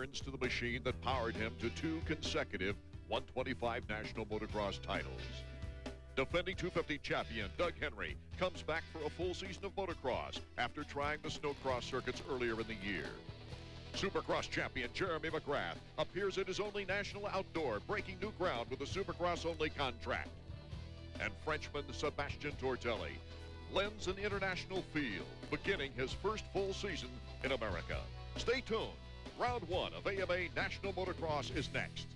returns to the machine that powered him to 2 consecutive 125 National Motocross titles. Defending 250 champion Doug Henry comes back for a full season of motocross after trying the snowcross circuits earlier in the year. Supercross champion Jeremy McGrath appears at his only national outdoor, breaking new ground with a Supercross-only contract. And Frenchman Sebastian Tortelli lends an international feel, beginning his first full season in America. Stay tuned. Round 1 of AMA National Motocross is next.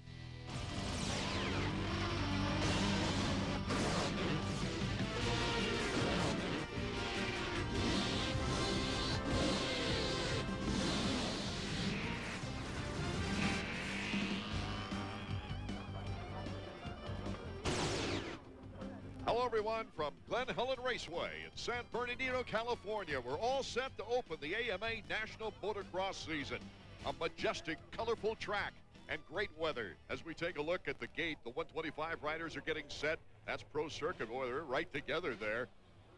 Hello, everyone, from Glen Helen Raceway in San Bernardino, California. We're all set to open the AMA National Motocross season. A majestic, colorful track and great weather. As we take a look at the gate, the 125 riders are getting set. That's Pro Circuit. Boy, they're right together there.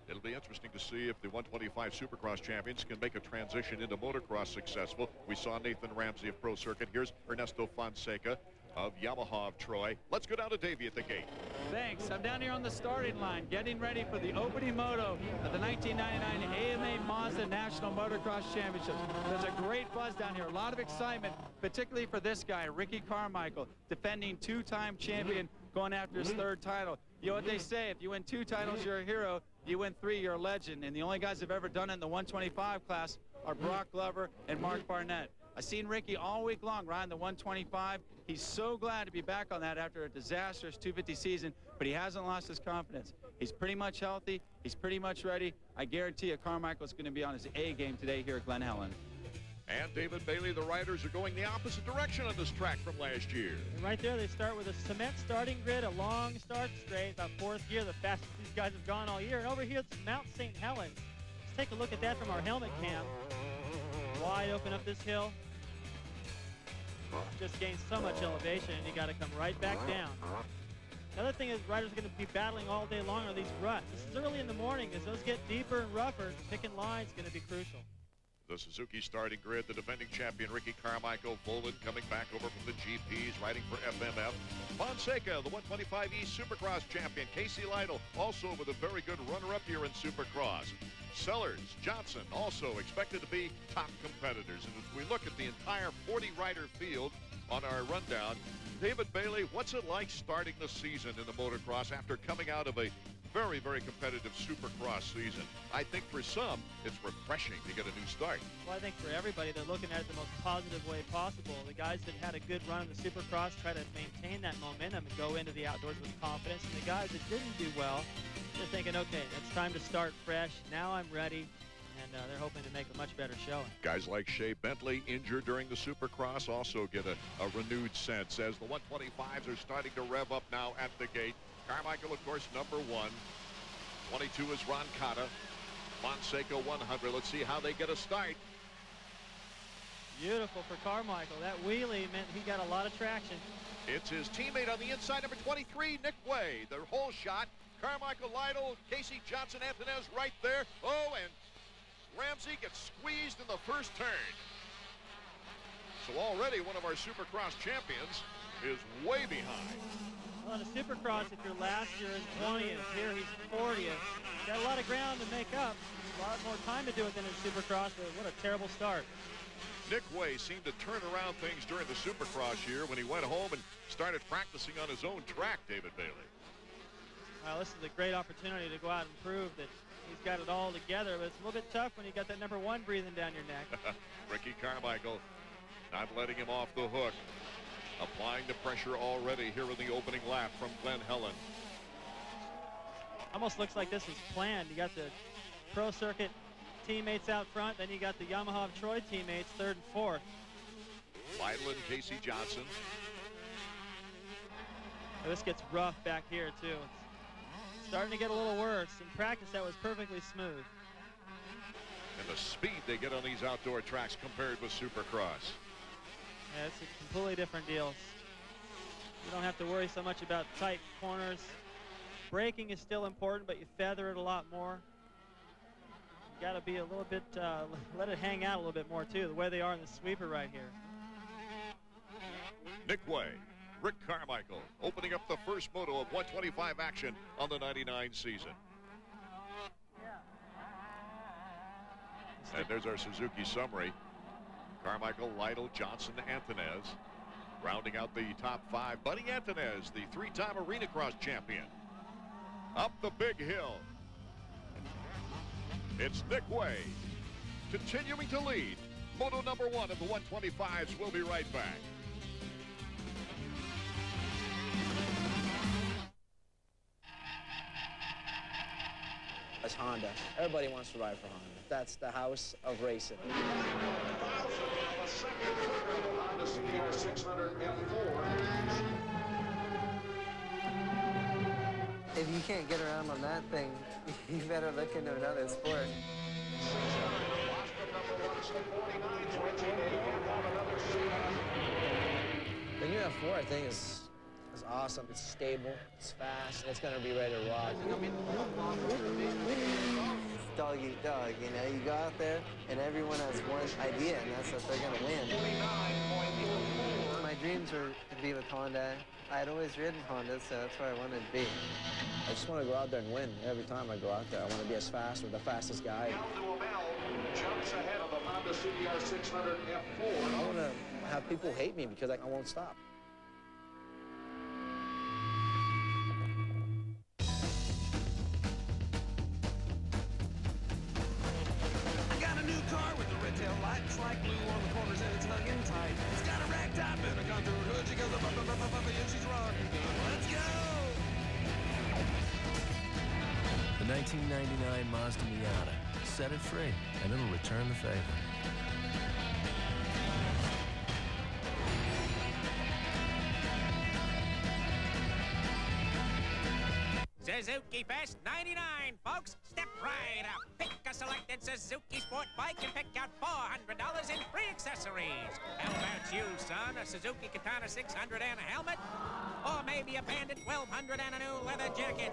It'll be interesting to see if the 125 Supercross champions can make a transition into motocross successful. We saw Nathan Ramsey of Pro Circuit. Here's Ernesto Fonseca of Yamaha of Troy. Let's go down to Davey at the gate. Thanks. I'm down here on the starting line, getting ready for the opening moto of the 1999 AMA Mazda National Motocross Championships. There's a great buzz down here, a lot of excitement, particularly for this guy, Ricky Carmichael, defending 2-time champion, going after his 3rd title. You know what they say, if you win 2 titles, you're a hero. You win 3, you're a legend. And the only guys that have ever done it in the 125 class are Brock Glover and Mark Barnett. I've seen Ricky all week long riding the 125. He's so glad to be back on that after a disastrous 250 season, but he hasn't lost his confidence. He's pretty much healthy. He's pretty much ready. I guarantee you Carmichael's going to be on his A game today here at Glen Helen. And David Bailey, the riders are going the opposite direction on this track from last year. And right there, they start with a cement starting grid, a long start straight, about 4th gear, the fastest these guys have gone all year. And over here, it's Mount St. Helens. Let's take a look at that from our helmet cam. Wide open up this hill. Just gained so much elevation, and you got to come right back down. The other thing is riders are going to be battling all day long on these ruts. This is early in the morning. As those get deeper and rougher, picking lines is going to be crucial. The Suzuki starting grid, the defending champion Ricky Carmichael, Volan coming back over from the GPs, riding for FMF. Fonseca, the 125E Supercross champion. Casey Lytle, also with a very good runner-up here in Supercross. Sellers, Johnson, also expected to be top competitors. And as we look at the entire 40-rider field on our rundown, David Bailey, what's it like starting the season in the motocross after coming out of a very, very competitive Supercross season? I think for some, it's refreshing to get a new start. Well, I think for everybody, they're looking at it the most positive way possible. The guys that had a good run in the Supercross try to maintain that momentum and go into the outdoors with confidence. And the guys that didn't do well, they're thinking, okay, it's time to start fresh. Now I'm ready. And they're hoping to make a much better showing. Guys like Shea Bentley, injured during the Supercross, also get a renewed sense as the 125s are starting to rev up now at the gate. Carmichael, of course, number 1. 22 is Ron Cotta. Fonseca 100. Let's see how they get a start. Beautiful for Carmichael. That wheelie meant he got a lot of traction. It's his teammate on the inside, number 23, Nick Way. The whole shot. Carmichael, Lytle, Casey Johnson, Antonez right there. Oh, and Ramsey gets squeezed in the first turn. So already one of our Supercross champions is way behind. Well, in a Supercross, if your last year is 20th, here he's 40th. Got a lot of ground to make up. A lot more time to do it than in Supercross, but what a terrible start. Nick Way seemed to turn around things during the Supercross year when he went home and started practicing on his own track, David Bailey. Well, this is a great opportunity to go out and prove that he's got it all together, but it's a little bit tough when you got that number 1 breathing down your neck. Ricky Carmichael not letting him off the hook. Applying the pressure already here in the opening lap from Glen Helen. Almost looks like this is planned. You got the Pro Circuit teammates out front, then you got the Yamaha of Troy teammates 3rd and 4th. Lytle and Casey Johnson. Well, this gets rough back here too. It's starting to get a little worse. In practice, that was perfectly smooth. And the speed they get on these outdoor tracks compared with Supercross. Yeah, it's a completely different deal. You don't have to worry so much about tight corners. Braking is still important, but you feather it a lot more. You got to be a little bit, let it hang out a little bit more too, the way they are in the sweeper right here. Nick Way, Rick Carmichael, opening up the first moto of 125 action on the 99 season. And there's our Suzuki summary. Carmichael, Lytle, Johnson, Antonez. Rounding out the top 5, Buddy Antonez, the 3-time Arena Cross champion. Up the big hill, it's Nick Way, continuing to lead. Moto number 1 of the 125s. We'll be right back. That's Honda. Everybody wants to ride for Honda. That's the house of racing. If you can't get around on that thing, you better look into another sport. The new F4, I think, is awesome. It's stable, it's fast, and it's going to be ready to rock. It's dog eat dog, you know? You go out there, and everyone has one idea, and that's that they're going to win. My dreams were to be with Honda. I had always ridden Honda, so that's where I wanted to be. I just want to go out there and win every time I go out there. I want to be as fast or the fastest guy. Jumps ahead of the Honda CBR 600 F4. I want to have people hate me because I won't stop. I got a new car with the red tail lights like blue on the corners and it's hung in tight. It's got a rag top and a contour hood. She goes up, and she's rocking good. Let's go! The 1999 Mazda Miata. Set it free, and it'll return the favor. Suzuki Fest 99, folks. Step right up. Pick a selected Suzuki sport bike and pick out $400 in free accessories. How about you, son? A Suzuki Katana 600 and a helmet? Or maybe a Bandit 1200 and a new leather jacket?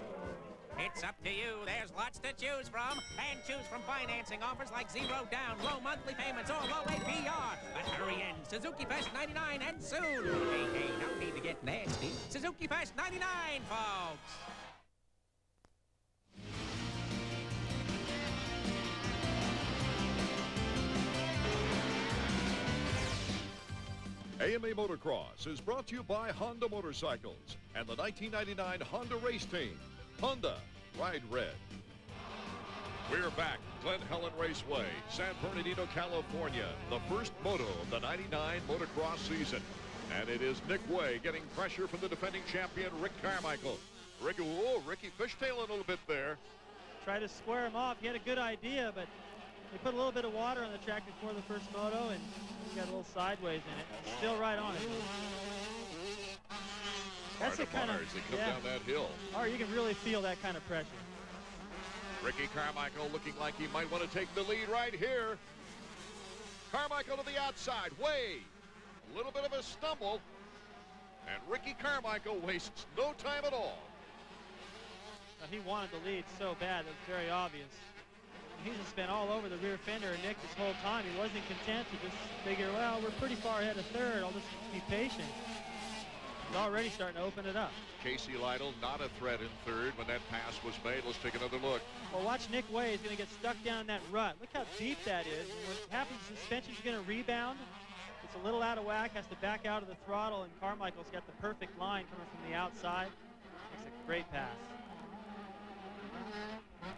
It's up to you. There's lots to choose from. And choose from financing offers like 0 down, low monthly payments, or low APR. But hurry in. Suzuki Fest 99 and soon. Hey, don't need to get nasty. Suzuki Fest 99, folks. AMA Motocross is brought to you by Honda Motorcycles and the 1999 Honda Race Team. Honda, ride red. We're back, Glen Helen Raceway, San Bernardino, California, the first moto of the 99 motocross season. And it is Nick Way getting pressure from the defending champion, Rick Carmichael. Ricky fishtailing a little bit there. Try to square him off. He had a good idea, but they put a little bit of water on the track before the first moto, and he got a little sideways in it. Still right on it. That's the kind of, as they come down that hill. Or you can really feel that kind of pressure. Ricky Carmichael looking like he might want to take the lead right here. Carmichael to the outside. Way. A little bit of a stumble. And Ricky Carmichael wastes no time at all. He wanted the lead so bad. That was very obvious. He's just been all over the rear fender of Nick this whole time. He wasn't content to just figure, well, we're pretty far ahead of third. I'll just be patient. He's already starting to open it up. Casey Lytle not a threat in third when that pass was made. Let's take another look. Well, watch Nick Way. He's going to get stuck down in that rut. Look how deep that is. And what happens, suspension's going to rebound. It's a little out of whack, has to back out of the throttle, and Carmichael's got the perfect line coming from the outside. Makes a great pass.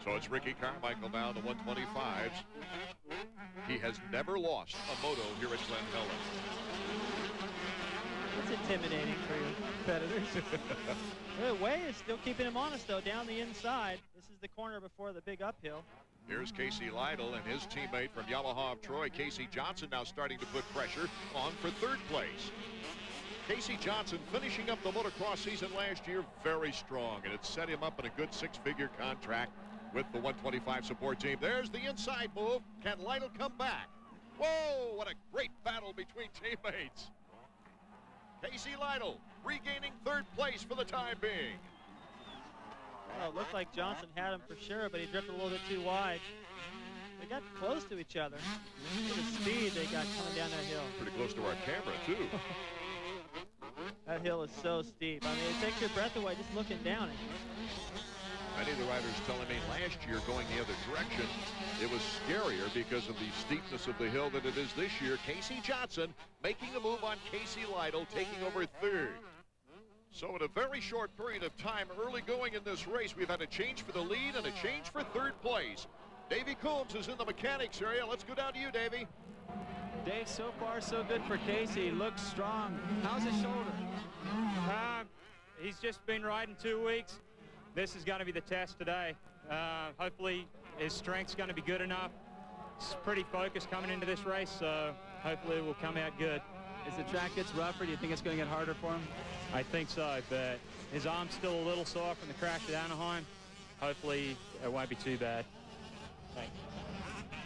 So it's Ricky Carmichael now, the 125s. He has never lost a moto here at Glen Helen. It's intimidating for your competitors. Way is still keeping him honest, though, down the inside. This is the corner before the big uphill. Here's Casey Lytle and his teammate from Yamaha of Troy, Casey Johnson, now starting to put pressure on for third place. Casey Johnson finishing up the motocross season last year very strong, and it set him up in a good six-figure contract with the 125 support team. There's the inside move. Can Lytle come back? Whoa, what a great battle between teammates. Casey Lytle regaining third place for the time being. Well, it looked like Johnson had him for sure, but he drifted a little bit too wide. They got close to each other. Look at the speed they got coming down that hill. Pretty close to our camera, too. That hill is so steep. I mean, it takes your breath away just looking down it. Many of the riders telling me last year going the other direction, it was scarier because of the steepness of the hill than it is this year. Casey Johnson making a move on Casey Lytle, taking over third. So in a very short period of time, early going in this race, we've had a change for the lead and a change for third place. Davey Coombs is in the mechanics area. Let's go down to you, Davey. Dave, so far so good for Casey. Looks strong. How's his shoulder? He's just been riding 2 weeks. This is going to be the test today. Hopefully his strength's going to be good enough. He's pretty focused coming into this race, so hopefully it will come out good. As the track gets rougher, do you think it's going to get harder for him? I think so, but his arm's still a little sore from the crash at Anaheim. Hopefully it won't be too bad. Thanks.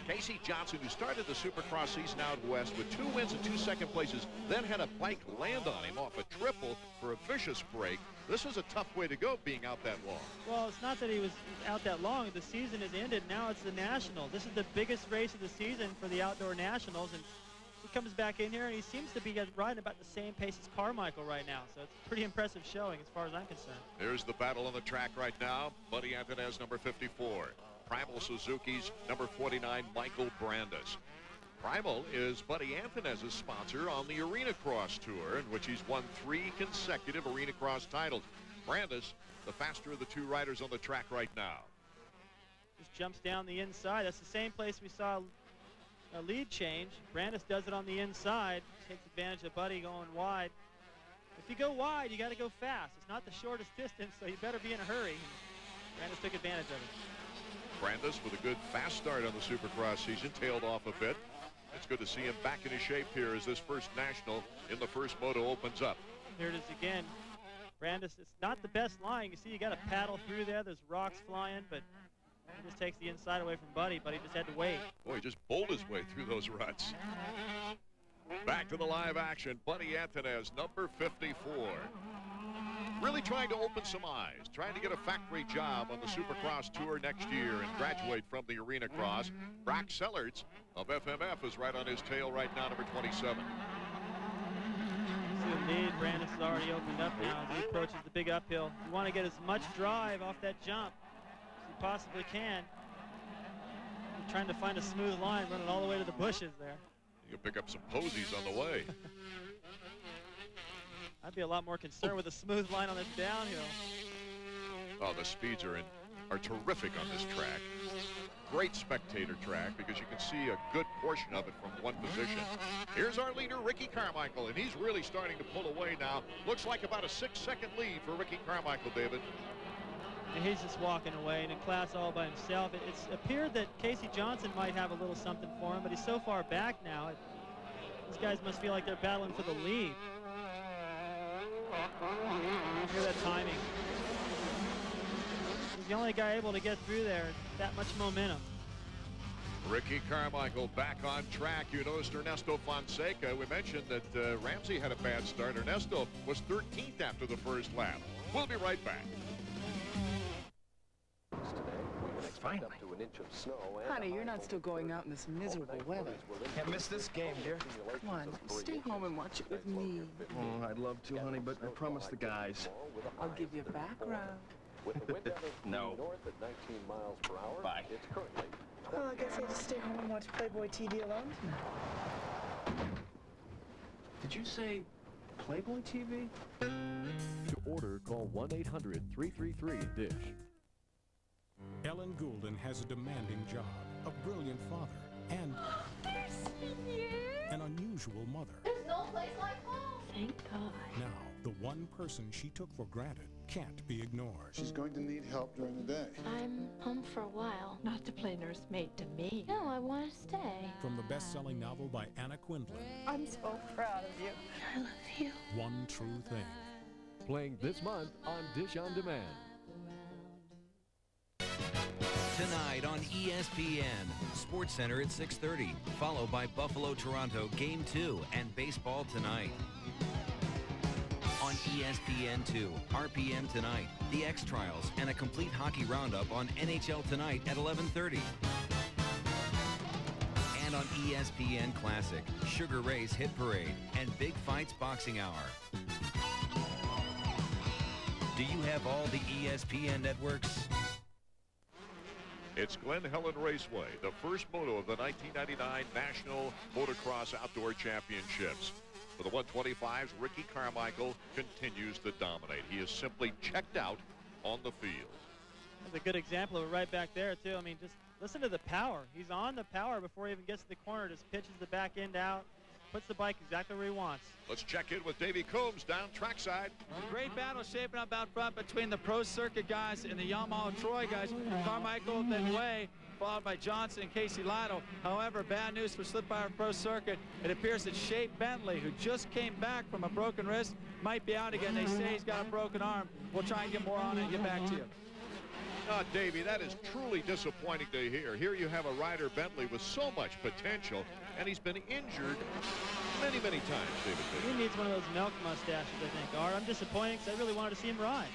Casey Johnson, who started the Supercross season out west with 2 wins and 2 second places, then had a bike land on him off a triple for a vicious break. This was a tough way to go, being out that long. Well, it's not that he was out that long. The season has ended. Now it's the Nationals. This is the biggest race of the season for the Outdoor Nationals, and he comes back in here, and he seems to be riding about the same pace as Carmichael right now. So it's a pretty impressive showing as far as I'm concerned. There's the battle on the track right now. Buddy Antonez, number 54. Primal Suzuki's number 49, Michael Brandes. Primal is Buddy Antonez's sponsor on the Arena Cross Tour, in which he's won 3 consecutive Arena Cross titles. Brandes, the faster of the 2 riders on the track right now. Just jumps down the inside. That's the same place we saw a lead change. Brandes does it on the inside, takes advantage of Buddy going wide. If you go wide, you got to go fast. It's not the shortest distance, so you better be in a hurry. Brandes took advantage of it. Brandes with a good fast start on the Supercross season, tailed off a bit. It's good to see him back in his shape here as this first national in the first moto opens up. Here it is again. Brandes, it's not the best line. You see, you got to paddle through there. There's rocks flying, but he just takes the inside away from Buddy. Buddy just had to wait. Boy, he just bowled his way through those ruts. Back to the live action. Buddy Antonez, number 54. Really trying to open some eyes, trying to get a factory job on the Supercross Tour next year and graduate from the Arena Cross. Brock Sellards of FMF is right on his tail right now, number 27. So indeed, Brandes has already opened up now as he approaches the big uphill. You want to get as much drive off that jump as you possibly can. You're trying to find a smooth line, running all the way to the bushes there. You can pick up some posies on the way. I'd be a lot more concerned with a smooth line on this downhill. Oh, the speeds are terrific on this track. Great spectator track because you can see a good portion of it from one position. Here's our leader, Ricky Carmichael, and he's really starting to pull away now. Looks like about a 6-second lead for Ricky Carmichael, David. And he's just walking away in a class all by himself. It's appeared that Casey Johnson might have a little something for him, but he's so far back now. These guys must feel like they're battling for the lead. Hear that timing. He's the only guy able to get through there. That much momentum. Ricky Carmichael back on track. You noticed Ernesto Fonseca. We mentioned that Ramsey had a bad start. Ernesto was 13th after the first lap. We'll be right back. Finally. Honey, you're not still going out in this miserable weather. Can't miss this game, dear. Come on, stay home and watch it with me. Oh, I'd love to, honey, but I promised the guys. I'll give you a background. No. Bye. Well, I guess I'll just stay home and watch Playboy TV alone tonight. Did you say Playboy TV? To order, call 1-800-333-DISH. Ellen Goulden has a demanding job, a brilliant father, and an unusual mother. There's no place like home. Thank God. Now, the one person she took for granted can't be ignored. She's going to need help during the day. I'm home for a while. Not to play nursemaid to me. No, I want to stay. From the best-selling novel by Anna Quindlen. I'm so proud of you. I love you. One True Thing. Playing this month on Dish on Demand. Tonight on ESPN, SportsCenter at 6:30, followed by Buffalo-Toronto Game 2 and Baseball Tonight. On ESPN2, RPM Tonight, the X-Trials, and a complete hockey roundup on NHL Tonight at 11:30. And on ESPN Classic, Sugar Ray's Hit Parade and Big Fights Boxing Hour. Do you have all the ESPN networks? It's Glen Helen Raceway, the first moto of the 1999 National Motocross Outdoor Championships. For the 125s, Ricky Carmichael continues to dominate. He is simply checked out on the field. That's a good example of it right back there, too. I mean, just listen to the power. He's on the power before he even gets to the corner. Just pitches the back end out, puts the bike exactly where he wants. Let's check in with Davey Coombs down trackside. A great battle shaping up out front between the Pro Circuit guys and the Yamaha Troy guys. Carmichael, then Way, followed by Johnson and Casey Lytle. However, bad news for Slipwire Pro Circuit. It appears that Shea Bentley, who just came back from a broken wrist, might be out again. They say he's got a broken arm. We'll try and get more on it and get back to you. Davey, that is truly disappointing to hear. Here you have a rider, Bentley, with so much potential, and he's been injured many, many times, David. He needs one of those milk mustaches, I think. Art, I'm disappointed because I really wanted to see him ride.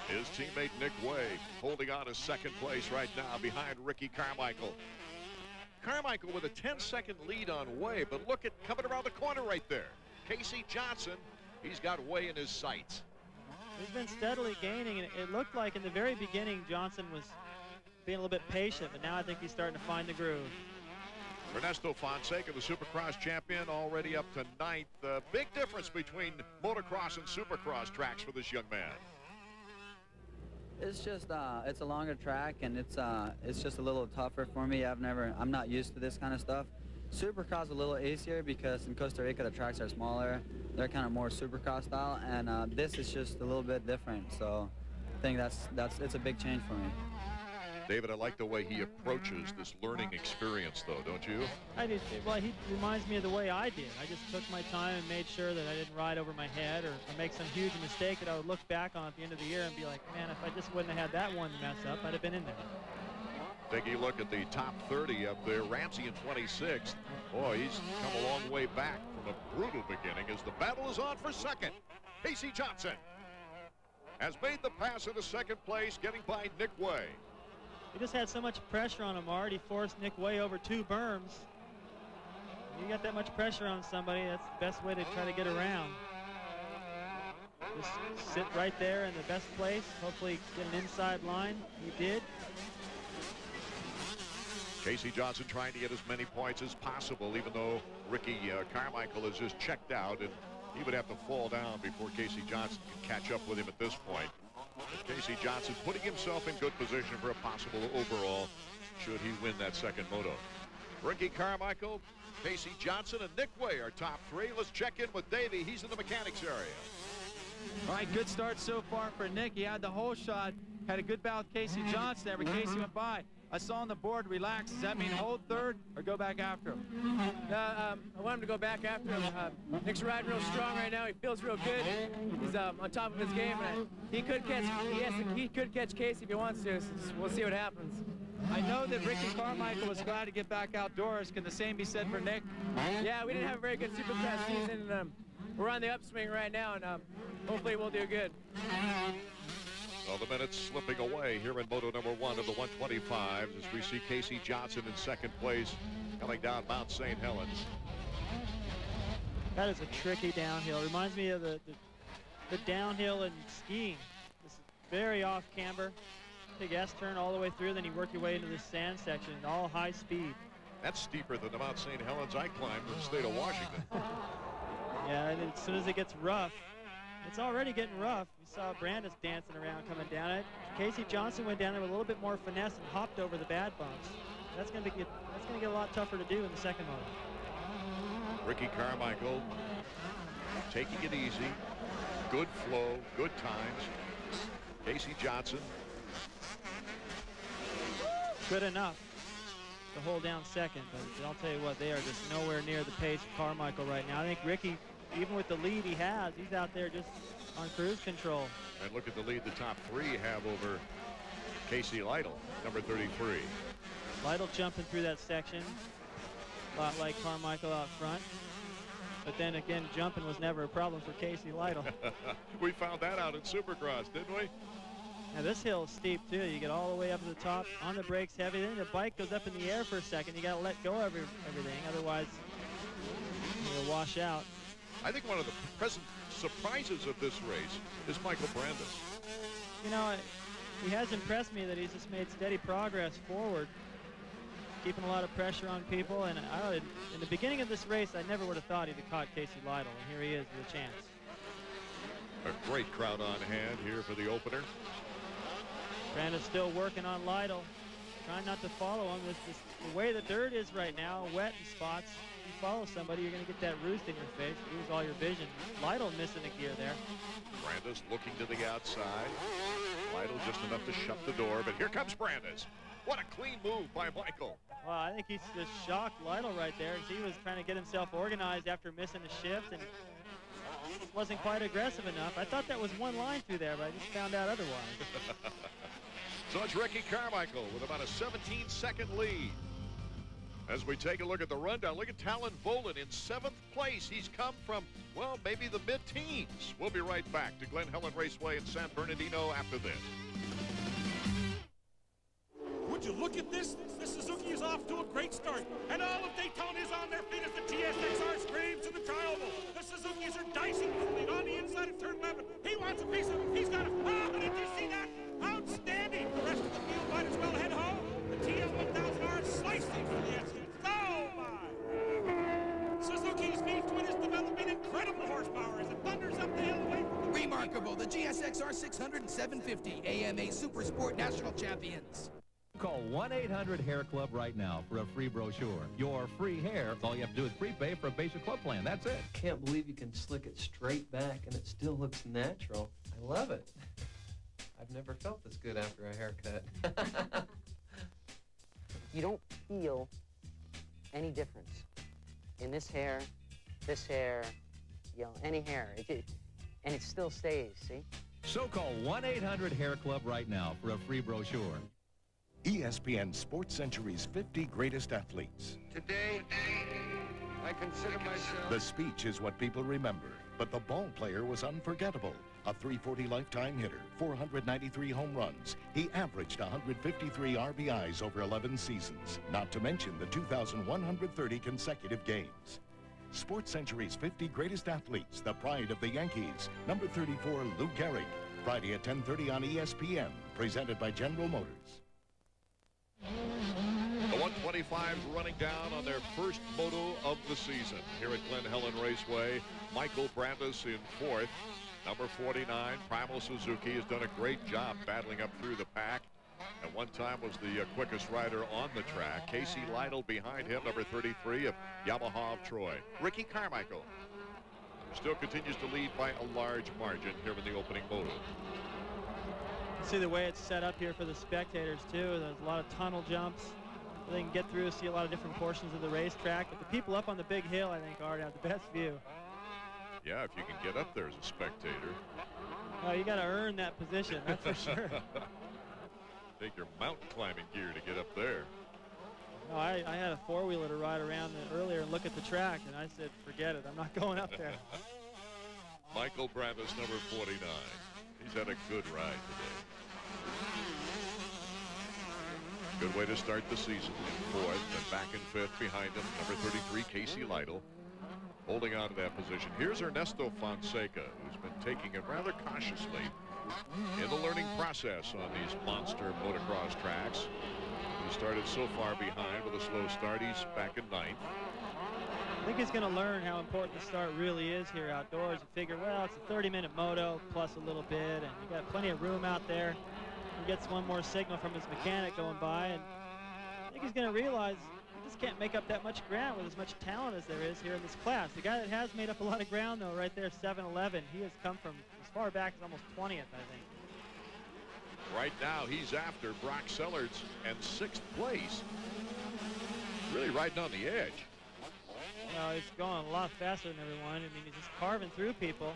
His teammate Nick Way holding on to second place right now behind Ricky Carmichael. Carmichael with a 10-second lead on Way, but look at coming around the corner right there. Casey Johnson, he's got Way in his sights. He's been steadily gaining, and it looked like in the very beginning Johnson was being a little bit patient, but now I think he's starting to find the groove. Ernesto Fonseca, the Supercross champion, already up to 9th. The big difference between motocross and Supercross tracks for this young man. It's just it's a longer track, and it's just a little tougher for me. I'm not used to this kind of stuff. Supercross a little easier because in Costa Rica the tracks are smaller. They're kind of more Supercross style, and this is just a little bit different. So I think it's a big change for me. David, I like the way he approaches this learning experience, though, don't you? I do. Well, he reminds me of the way I did. I just took my time and made sure that I didn't ride over my head or make some huge mistake that I would look back on at the end of the year and be like, man, if I just wouldn't have had that one mess up, I'd have been in there. Take a look at the top 30 up there. Ramsey in 26th. Boy, he's come a long way back from a brutal beginning as the battle is on for second. Casey Johnson has made the pass into second place, getting by Nick Way. He just had so much pressure on him, Art. He forced Nick Way over 2 berms. You got that much pressure on somebody, that's the best way to try to get around. Just sit right there in the best place, hopefully get an inside line. He did. Casey Johnson trying to get as many points as possible, even though Ricky Carmichael is just checked out, and he would have to fall down before Casey Johnson can catch up with him at this point. But Casey Johnson putting himself in good position for a possible overall should he win that second moto. Ricky Carmichael, Casey Johnson, and Nick Way are top 3. Let's check in with Davey. He's in the mechanics area. All right, good start so far for Nick. He had the whole shot, had a good battle with Casey Johnson there, but Casey went by. I saw on the board relax. Does that mean hold third or go back after him? I want him to go back after him. Nick's riding real strong right now. He feels real good. He's on top of his game, and he could catch Casey if he wants to. So we'll see what happens. I know that Ricky Carmichael was glad to get back outdoors. Can the same be said for Nick? Yeah, we didn't have a very good Supercross season. And, we're on the upswing right now, and hopefully we'll do good. Well, the minutes slipping away here in Moto number 1 of the 125s as we see Casey Johnson in second place coming down Mount St. Helens. That is a tricky downhill. It reminds me of the downhill in skiing. This is very off camber. Big S-turn all the way through, then you work your way into the sand section, all high speed. That's steeper than the Mount St. Helens I climbed in the state of Washington. Yeah, and as soon as it gets rough, it's already getting rough. We saw Brandis dancing around coming down it. Casey Johnson went down there with a little bit more finesse and hopped over the bad bumps. That's going to get a lot tougher to do in the second moto. Ricky Carmichael taking it easy. Good flow, good times. Casey Johnson. Good enough to hold down second, but I'll tell you what, they are just nowhere near the pace of Carmichael right now. I think Ricky, even with the lead he has, he's out there just on cruise control. And look at the lead the top 3 have over Casey Lytle, number 33. Lytle jumping through that section, a lot like Carmichael out front. But then again, jumping was never a problem for Casey Lytle. We found that out in Supercross, didn't we? Now this hill is steep too. You get all the way up to the top, on the brakes heavy, then the bike goes up in the air for a second. You got to let go of everything, otherwise you'll wash out. I think one of the present surprises of this race is Michael Brandes. You know, he has impressed me that he's just made steady progress forward, keeping a lot of pressure on people. And in the beginning of this race, I never would have thought he'd have caught Casey Lytle, and here he is with a chance. A great crowd on hand here for the opener. Brandes still working on Lytle, trying not to follow him. The way the dirt is right now, wet in spots. If you follow somebody, you're going to get that roost in your face, lose all your vision. Lytle missing a gear there. Brandes looking to the outside. Lytle just enough to shut the door, but here comes Brandes. What a clean move by Michael. Well, I think he's just shocked Lytle right there. He was trying to get himself organized after missing a shift and wasn't quite aggressive enough. I thought that was one line through there, but I just found out otherwise. So it's Ricky Carmichael with about a 17-second lead. As we take a look at the rundown, look at Talon Volan in 7th place. He's come from, well, maybe the mid-teens. We'll be right back to Glen Helen Raceway in San Bernardino after this. Would you look at this? The Suzuki is off to a great start, and all of Daytona is on their feet as the GSXR screams to the tri-oval. The Suzukis are dicing for the lead on the inside of turn 11. He wants a piece of it. He's got it. Oh, did you see that? Outstanding. The rest of the field might as well head home. The TL1000R is slicing for the exit. Oh, my. Suzuki's V-twin is developing incredible horsepower as it thunders up the hill away from the... Remarkable. The GSXR 600 and 750 AMA Super Sport National Champions. Call 1-800-HAIR Club right now for a free brochure. Your free hair, all you have to do is prepay for a basic club plan. That's it. Can't believe you can slick it straight back and it still looks natural. I love it. I've never felt this good after a haircut. You don't feel any difference in this hair, you know, any hair. And it still stays, see? So call 1-800-HAIR Club right now for a free brochure. ESPN Sports Century's 50 greatest athletes. Today, I consider myself... The speech is what people remember, but the ball player was unforgettable. A .340 lifetime hitter, 493 home runs. He averaged 153 RBIs over 11 seasons, not to mention the 2,130 consecutive games. Sports Century's 50 greatest athletes, the pride of the Yankees. Number 34, Lou Gehrig. Friday at 10:30 on ESPN, presented by General Motors. The 125s running down on their first moto of the season here at Glen Helen Raceway. Michael Brandes in 4th. Number 49, Primal Suzuki, has done a great job battling up through the pack. At one time was the quickest rider on the track. Casey Lytle behind him, number 33 of Yamaha of Troy. Ricky Carmichael still continues to lead by a large margin here in the opening moto. See the way it's set up here for the spectators too. There's a lot of tunnel jumps. They can get through, see a lot of different portions of the racetrack. But the people up on the big hill, I think, already have the best view. Yeah, if you can get up there as a spectator. Oh, you got to earn that position, that's for sure. Take your mountain climbing gear to get up there. No, I had a four-wheeler to ride around earlier and look at the track, and I said, forget it, I'm not going up there. Michael Brandes, number 49. He's had a good ride today. Good way to start the season. In 4th and back in 5th behind him, number 33, Casey Lytle, holding on to that position. Here's Ernesto Fonseca, who's been taking it rather cautiously in the learning process on these monster motocross tracks. He started so far behind with a slow start. He's back in 9th. I think he's going to learn how important the start really is here outdoors. You figure, well, it's a 30-minute moto plus a little bit, and you got plenty of room out there. He gets one more signal from his mechanic going by, and I think he's going to realize he just can't make up that much ground with as much talent as there is here in this class. The guy that has made up a lot of ground, though, right there, 7-11, he has come from as far back as almost 20th, I think. Right now, he's after Brock Sellards and 6th place. Really riding on the edge. Well, he's going a lot faster than everyone. I mean, he's just carving through people.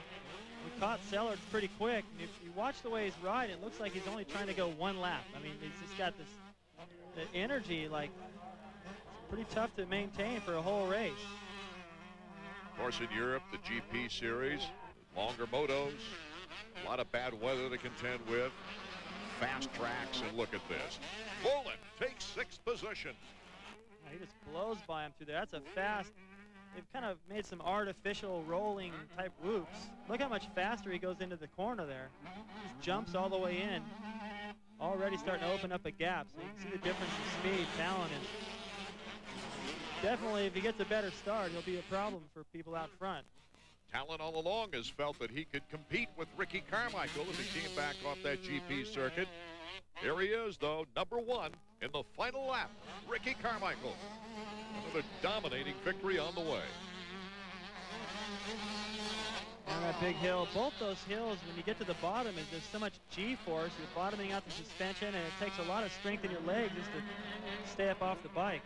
He caught Sellards pretty quick. And if you watch the way he's riding, it looks like he's only trying to go one lap. I mean, he's just got this the energy, like, it's pretty tough to maintain for a whole race. Of course, in Europe, the GP series, longer motos, a lot of bad weather to contend with, fast tracks, and look at this. Volan takes 6th position. He just blows by him through there. That's a fast they've kind of made some artificial rolling type whoops. Look how much faster he goes into the corner there. Just jumps all the way in. Already starting to open up a gap. So you can see the difference in speed, talent, and definitely if he gets a better start, he'll be a problem for people out front. Talent all along has felt that he could compete with Ricky Carmichael if he came back off that GP circuit. Here he is, though, number 1 in the final lap, Ricky Carmichael. Another dominating victory on the way. On that big hill, both those hills, when you get to the bottom, there's so much G-force. You're bottoming out the suspension, and it takes a lot of strength in your legs just to stay up off the bike.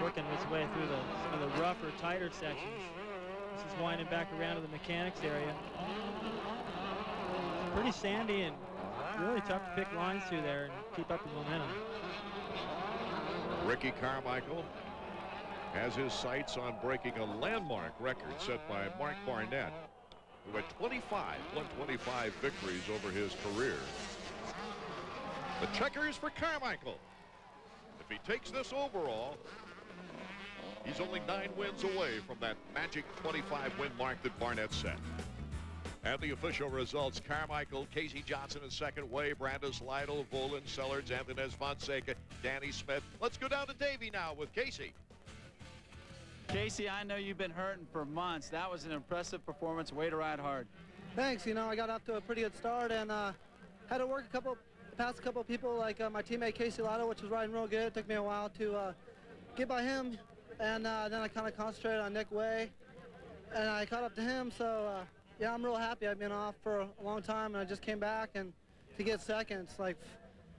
Working his way through some of the rougher, tighter sections. This is winding back around to the mechanics area. It's pretty sandy and really tough to pick lines through there and keep up the momentum. Ricky Carmichael has his sights on breaking a landmark record set by Mark Barnett, who had 125 victories over his career. The checkers for Carmichael. If he takes this overall, he's only 9 wins away from that magic 25-win mark that Barnett set. And the official results, Carmichael, Casey Johnson in second, Way, Brandis Lytle, Volan, Sellards, Anthony Fonseca, Danny Smith. Let's go down to Davey now with Casey. Casey, I know you've been hurting for months. That was an impressive performance. Way to ride hard. Thanks. You know, I got off to a pretty good start and had to work past a couple of people like my teammate Casey Lytle, which was riding real good. It took me a while to get by him, and then I kind of concentrated on Nick Way, and I caught up to him. So yeah, I'm real happy. I've been off for a long time, and I just came back, and to get second, it's like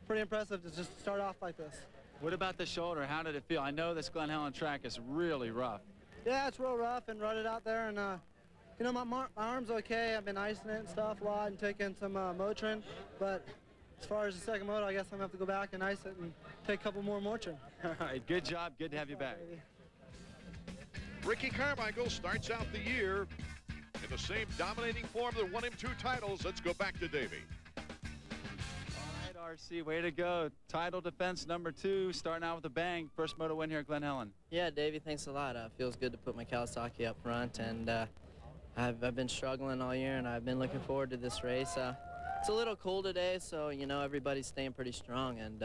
pretty impressive to just start off like this. What about the shoulder? How did it feel? I know this Glen Helen track is really rough. Yeah, it's real rough and rutted out there, and you know, my arm's okay. I've been icing it and stuff a lot and taking some Motrin, but as far as the second moto, I guess I'm gonna have to go back and ice it and take a couple more Motrin. All right, good job. Good to have you back. Ricky Carmichael starts out the year in the same dominating form that won him 2 titles. Let's go back to Davey. RC, way to go. Title defense number 2, starting out with a bang. First moto win here at Glen Helen. Yeah, Davey, thanks a lot. Feels good to put my Kawasaki up front, and I've been struggling all year, and I've been looking forward to this race. It's a little cool today, so, you know, everybody's staying pretty strong, and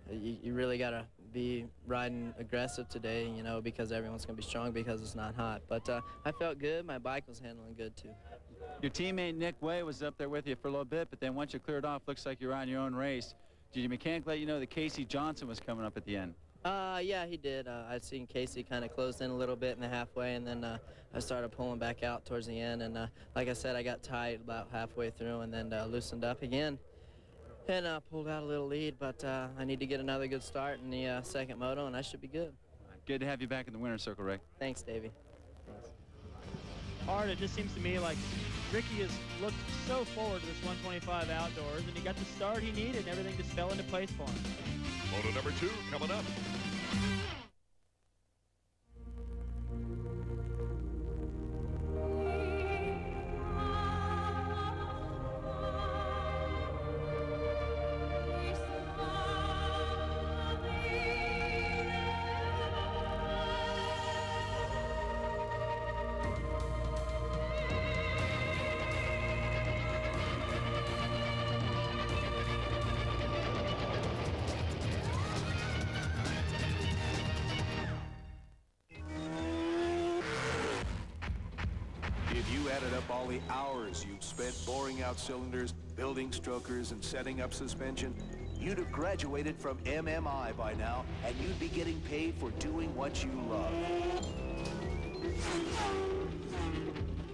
you really got to be riding aggressive today, you know, because everyone's going to be strong because it's not hot. But I felt good. My bike was handling good, too. Your teammate Nick Way was up there with you for a little bit, but then once you cleared off, looks like you're on your own race. Did your mechanic let you know that Casey Johnson was coming up at the end? Yeah, he did. I'd seen Casey kind of close in a little bit in the halfway, and then I started pulling back out towards the end. And like I said, I got tight about halfway through and then loosened up again and pulled out a little lead. But I need to get another good start in the second moto, and I should be good. Good to have you back in the winner's circle, Rick. Thanks, Davey. Thanks. Hard, it just seems to me like Ricky has looked so forward to this 125 outdoors, and he got the start he needed, and everything just fell into place for him. Moto number 2 coming up. All the hours you've spent boring out cylinders, building strokers, and setting up suspension, you'd have graduated from MMI by now, and you'd be getting paid for doing what you love.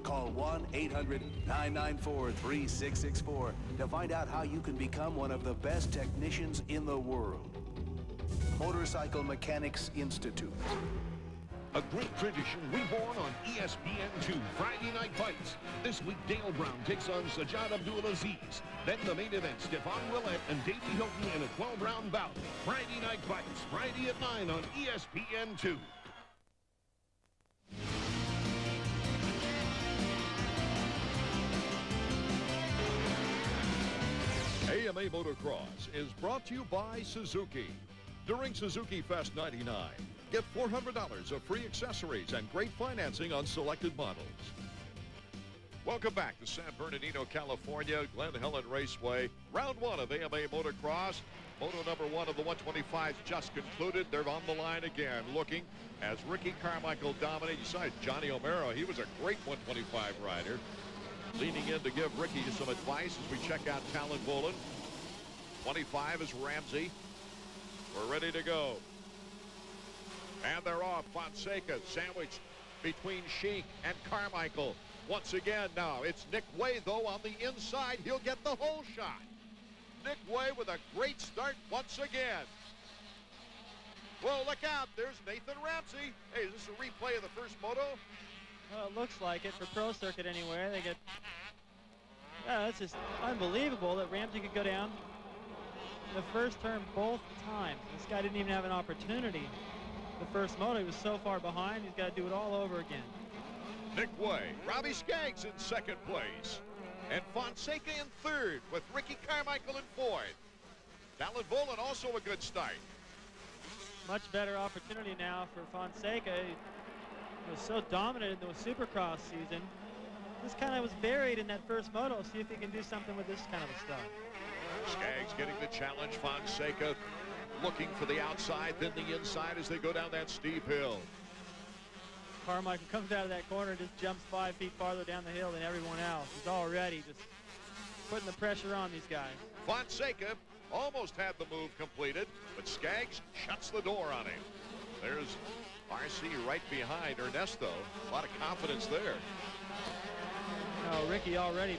Call 1-800-994-3664 to find out how you can become one of the best technicians in the world. Motorcycle Mechanics Institute. A great tradition reborn on ESPN2, Friday Night Fights. This week, Dale Brown takes on Sajjad Abdulaziz. Then the main event, Stefan Willett and Davey Hilton in a 12-round bout. Friday Night Fights, Friday at 9 on ESPN2. AMA Motocross is brought to you by Suzuki. During Suzuki Fest 99, get $400 of free accessories and great financing on selected models. Welcome back to San Bernardino, California, Glen Helen Raceway. Round 1 of AMA Motocross. Moto number 1 of the 125s just concluded. They're on the line again, looking as Ricky Carmichael dominated. You saw Johnny O'Mara. He was a great 125 rider. Leaning in to give Ricky some advice as we check out Talon Bolin. 25 is Ramsey. We're ready to go. And they're off. Fonseca sandwiched between Sheik and Carmichael. Once again now, it's Nick Way, though, on the inside. He'll get the whole shot. Nick Way with a great start once again. Well, look out. There's Nathan Ramsey. Hey, is this a replay of the first moto? Well, it looks like it for Pro Circuit anyway. They get... Yeah, that's just unbelievable that Ramsey could go down the first turn both times. This guy didn't even have an opportunity. The first moto, he was so far behind, he's got to do it all over again. Nick Way, Robbie Skaggs in second place, and Fonseca in third with Ricky Carmichael in fourth. Talon Bolin also a good start. Much better opportunity now for Fonseca. He was so dominant in the Supercross season. This kind of was buried in that first moto. See if he can do something with this kind of a stuff. Skaggs getting the challenge. Fonseca looking for the outside, then the inside as they go down that steep hill. Carmichael comes out of that corner and just jumps 5 feet farther down the hill than everyone else. He's already just putting the pressure on these guys. Fonseca almost had the move completed, but Skaggs shuts the door on him. There's RC right behind Ernesto. A lot of confidence there. Oh, Ricky already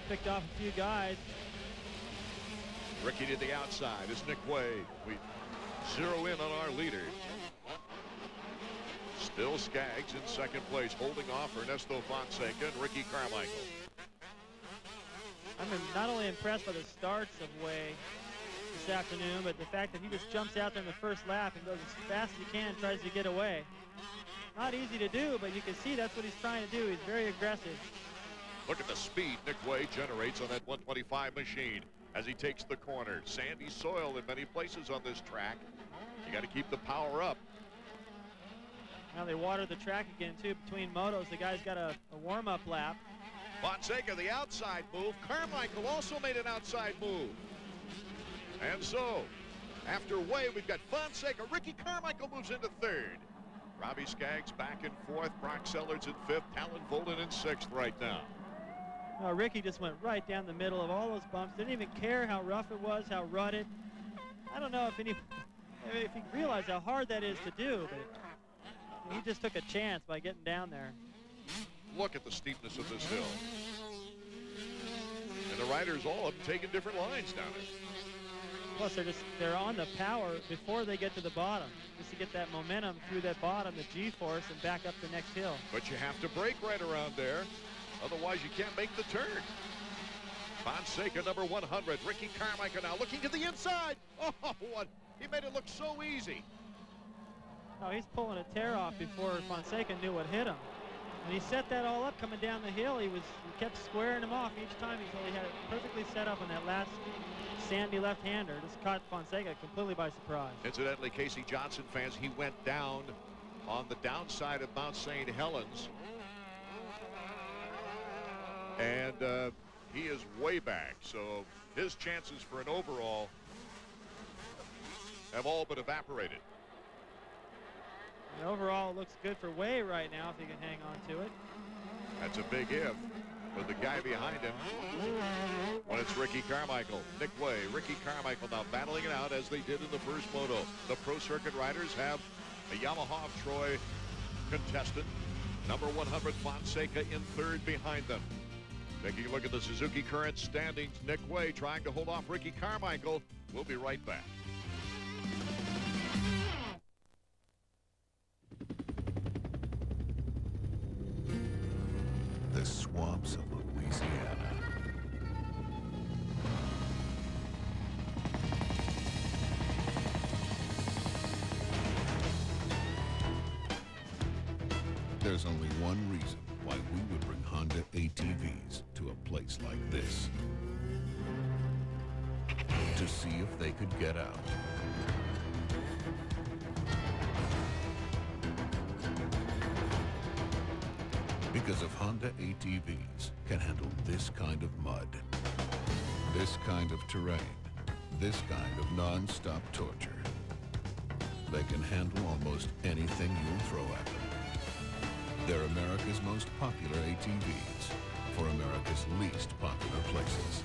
picked off a few guys. Ricky to the outside is Nick Way. We zero in on our leader. Still Skaggs in second place, holding off Ernesto Fonseca and Ricky Carmichael. I'm not only impressed by the starts of Way this afternoon, but the fact that he just jumps out there in the first lap and goes as fast as he can, tries to get away. Not easy to do, but you can see that's what he's trying to do. He's very aggressive. Look at the speed Nick Way generates on that 125 machine as he takes the corner. Sandy soil in many places on this track. You got to keep the power up. Now they water the track again, too, between motos. The guy's got a warm-up lap. Fonseca, the outside move. Carmichael also made an outside move. And so, after Way, we've got Fonseca. Ricky Carmichael moves into third. Robbie Skaggs back in fourth. Brock Sellards in fifth. Talon Bolin in sixth right now. Ricky just went right down the middle of all those bumps. Didn't even care how rough it was, how rutted. I don't know if you realize how hard that is to do, but he just took a chance by getting down there. Look at the steepness of this hill. And the riders all have taken different lines down it. Plus, they're on the power before they get to the bottom, just to get that momentum through that bottom, the G-force, and back up the next hill. But you have to brake right around there. Otherwise, you can't make the turn. Fonseca, number 100. Ricky Carmichael now looking to the inside. Oh, what? He made it look so easy. Oh, he's pulling a tear off before Fonseca knew what hit him. When he set that all up coming down the hill, he kept squaring him off each time until he had it perfectly set up on that last sandy left-hander. Just caught Fonseca completely by surprise. Incidentally, Casey Johnson fans, he went down on the downside of Mount St. Helens. And he is way back, so his chances for an overall have all but evaporated. And overall, it looks good for Way right now if he can hang on to it. That's a big if with the guy behind him. When it's Ricky Carmichael, Nick Way, Ricky Carmichael now battling it out as they did in the first moto. The Pro Circuit riders have a Yamaha of Troy contestant, number 100 Fonseca in third behind them. Taking a look at the Suzuki Current standings, Nick Way trying to hold off Ricky Carmichael. We'll be right back. The swamps of Louisiana. There's only one reason why we would bring Honda ATVs to a place like this. To see if they could get out. Because if Honda ATVs can handle this kind of mud, this kind of terrain, this kind of non-stop torture, they can handle almost anything you'll throw at them. They're America's most popular ATVs for America's least popular places.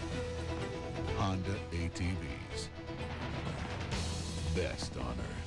Honda ATVs. Best on earth.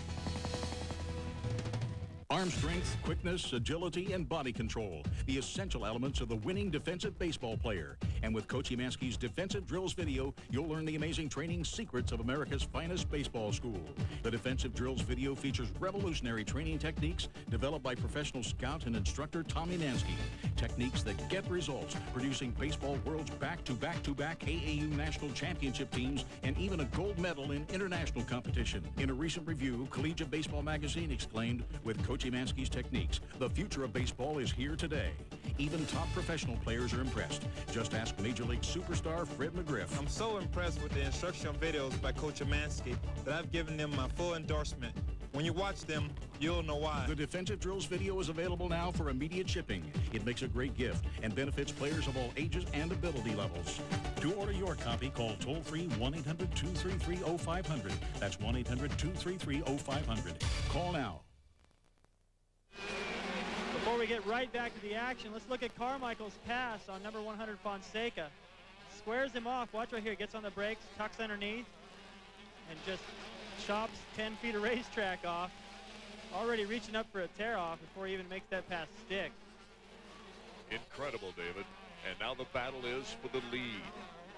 Arm strength, quickness, agility, and body control. The essential elements of the winning defensive baseball player. And with Coach Emanski's Defensive Drills video, you'll learn the amazing training secrets of America's finest baseball school. The Defensive Drills video features revolutionary training techniques developed by professional scout and instructor Tom Emanski. Techniques that get results, producing baseball world's back-to-back-to-back AAU national championship teams and even a gold medal in international competition. In a recent review, Collegiate Baseball Magazine exclaimed, with Coach Emanski's techniques, the future of baseball is here today. Even top professional players are impressed. Just ask Major League superstar Fred McGriff. I'm so impressed with the instructional videos by Coach Emanski that I've given them my full endorsement. When you watch them, you'll know why. The Defensive Drills video is available now for immediate shipping. It makes a great gift and benefits players of all ages and ability levels. To order your copy, call toll-free 1-800-233-0500. That's 1-800-233-0500. Call now. Before we get right back to the action, let's look at Carmichael's pass on number 100 Fonseca. Squares him off. Watch right here. Gets on the brakes, tucks underneath, and just chops 10 feet of racetrack off. Already reaching up for a tear-off before he even makes that pass stick. Incredible, David. And now the battle is for the lead.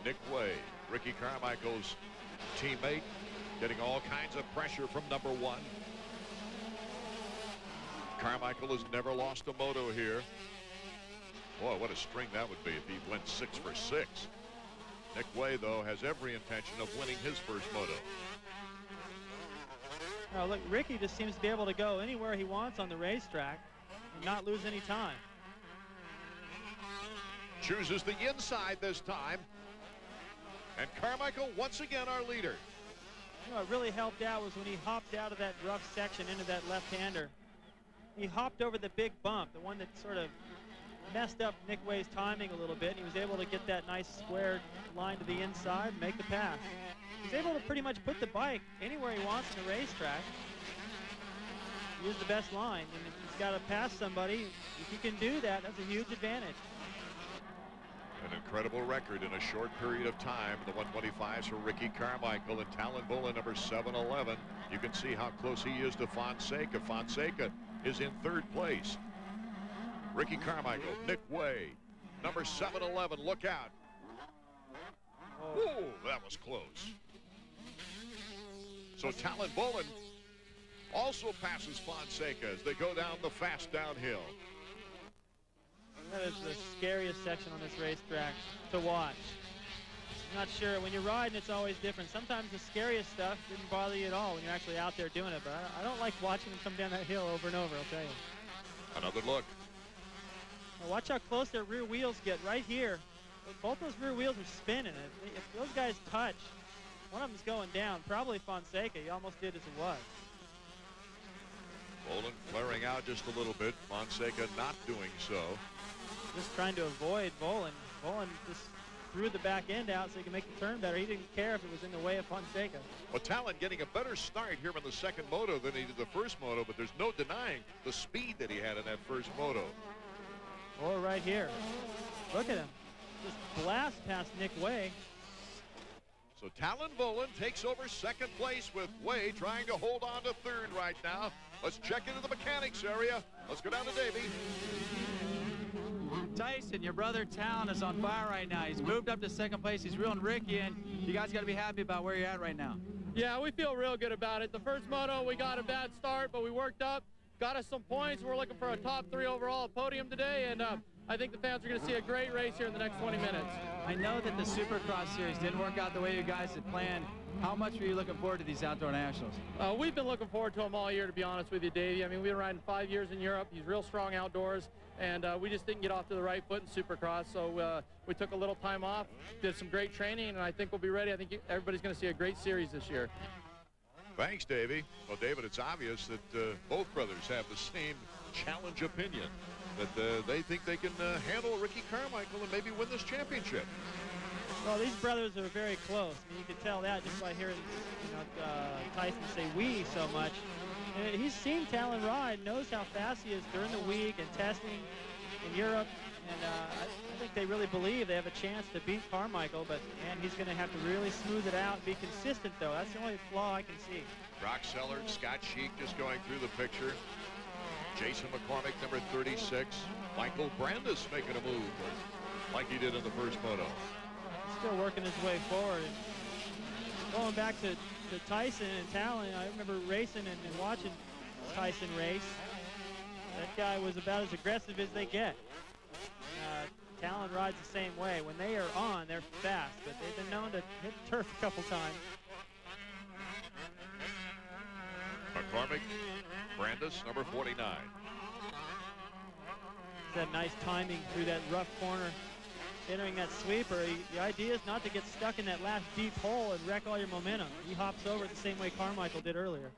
Nick Way, Ricky Carmichael's teammate, getting all kinds of pressure from number 1. Carmichael has never lost a moto here. Boy, what a string that would be if he went 6 for 6. Nick Way, though, has every intention of winning his first moto. Now, look, Ricky just seems to be able to go anywhere he wants on the racetrack and not lose any time. Chooses the inside this time. And Carmichael, once again, our leader. You know, what really helped out was when he hopped out of that rough section into that left-hander. He hopped over the big bump, the one that sort of messed up Nick Way's timing a little bit. And he was able to get that nice squared line to the inside and make the pass. He's able to pretty much put the bike anywhere he wants in the racetrack. Use the best line. And if he's got to pass somebody, if he can do that, that's a huge advantage. An incredible record in a short period of time. The 125s for Ricky Carmichael and Talon Bullen, number 711. You can see how close he is to Fonseca. Fonseca is in 3rd place. Ricky Carmichael, Nick Way, number 711. Look out. Oh, that was close. So Talon Bullen also passes Fonseca as they go down the fast downhill. That is the scariest section on this racetrack to watch. I'm not sure. When you're riding, it's always different. Sometimes the scariest stuff didn't bother you at all when you're actually out there doing it. But I don't like watching them come down that hill over and over, I'll tell you. Another look. Now watch how close their rear wheels get right here. Both those rear wheels are spinning. If those guys touch, one of them's going down. Probably Fonseca. He almost did as it was. Bullen flaring out just a little bit. Fonseca not doing so. Just trying to avoid Bullen. Bullen just threw the back end out so he can make the turn better. He didn't care if it was in the way of Fonseca. Well, Talon getting a better start here in the second moto than he did the first moto, but there's no denying the speed that he had in that first moto. Or right here. Look at him. Just blast past Nick Way. So Talon Bullen takes over second place with Way trying to hold on to third right now. Let's check into the mechanics area. Let's go down to Davey. Tyson, your brother Talon is on fire right now. He's moved up to second place. He's reeling Ricky in. You guys got to be happy about where you're at right now. Yeah, we feel real good about it. The first moto, we got a bad start, but we worked up, got us some points. We're looking for a top 3 overall podium today, and I think the fans are going to see a great race here in the next 20 minutes. I know that the Supercross series didn't work out the way you guys had planned. How much were you looking forward to these outdoor nationals? We've been looking forward to them all year, to be honest with you, Davey. I mean, we've been riding 5 years in Europe. He's real strong outdoors, and we just didn't get off to the right foot in Supercross, so we took a little time off, did some great training, and I think we'll be ready. I think everybody's going to see a great series this year. Thanks, Davey. Well, David, it's obvious that both brothers have the same challenge opinion, that they think they can handle Ricky Carmichael and maybe win this championship. Well, these brothers are very close. I mean, you can tell that just by hearing Tyson say "we" so much. And he's seen Talon ride, knows how fast he is during the week and testing in Europe. And I think they really believe they have a chance to beat Carmichael, but man, he's going to have to really smooth it out and be consistent, though. That's the only flaw I can see. Brock Sellard, Scott Sheik just going through the picture. Jason McCormick, number 36. Michael Brandis making a move like he did in the first moto. Still working his way forward. And going back to Tyson and Talon, I remember racing and watching Tyson race. That guy was about as aggressive as they get. Talon rides the same way. When they are on, they're fast, but they've been known to hit turf a couple times. McCormick, Brandis, number 49. That nice timing through that rough corner, entering that sweeper. The idea is not to get stuck in that last deep hole and wreck all your momentum. He hops over it the same way Carmichael did earlier.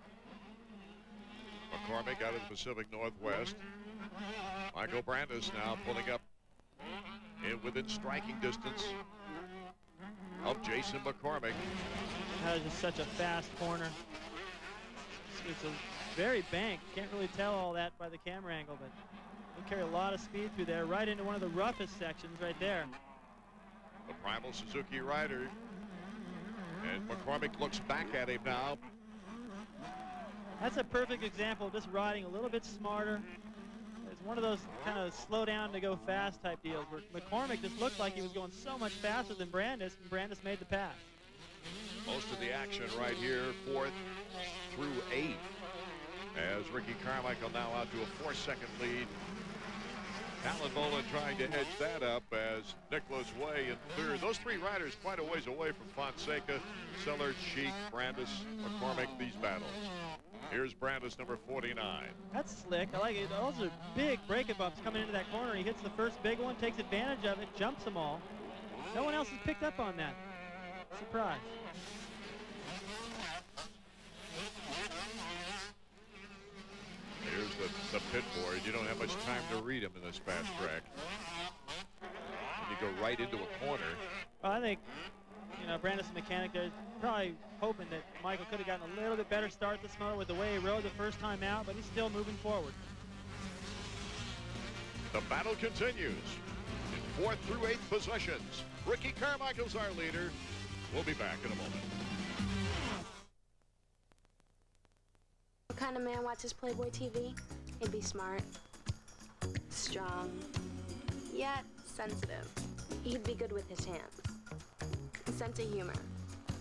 McCormick out of the Pacific Northwest. Michael Brandis now pulling up within striking distance of Jason McCormick. That is just such a fast corner. It's a very banked. Can't really tell all that by the camera angle, but they carry a lot of speed through there, right into one of the roughest sections right there. The primal Suzuki rider. And McCormick looks back at him now. That's a perfect example of just riding a little bit smarter. It's one of those kind of slow down to go fast type deals where McCormick just looked like he was going so much faster than Brandis, and Brandis made the pass. Most of the action right here, 4th through 8th, as Ricky Carmichael now out to a 4-second lead. Talon Bolin trying to edge that up as Nicholas Way in 3rd. Those 3 riders quite a ways away from Fonseca, Sellard, Sheik, Brandis, McCormick, these battles. Here's Brandis, number 49. That's slick. I like it. Those are big break-up bumps coming into that corner. He hits the first big one, takes advantage of it, jumps them all. No one else has picked up on that. Surprise. Here's the pit board. You don't have much time to read them in this fast track. And you go right into a corner. Well, I think, Brandis and Mechanic, they're probably hoping that Michael could have gotten a little bit better start this motor with the way he rode the first time out, but he's still moving forward. The battle continues in 4th through 8th positions. Ricky Carmichael's our leader. We'll be back in a moment. What kind of man watches Playboy TV? He'd be smart, strong, yet sensitive. He'd be good with his hands. A sense of humor.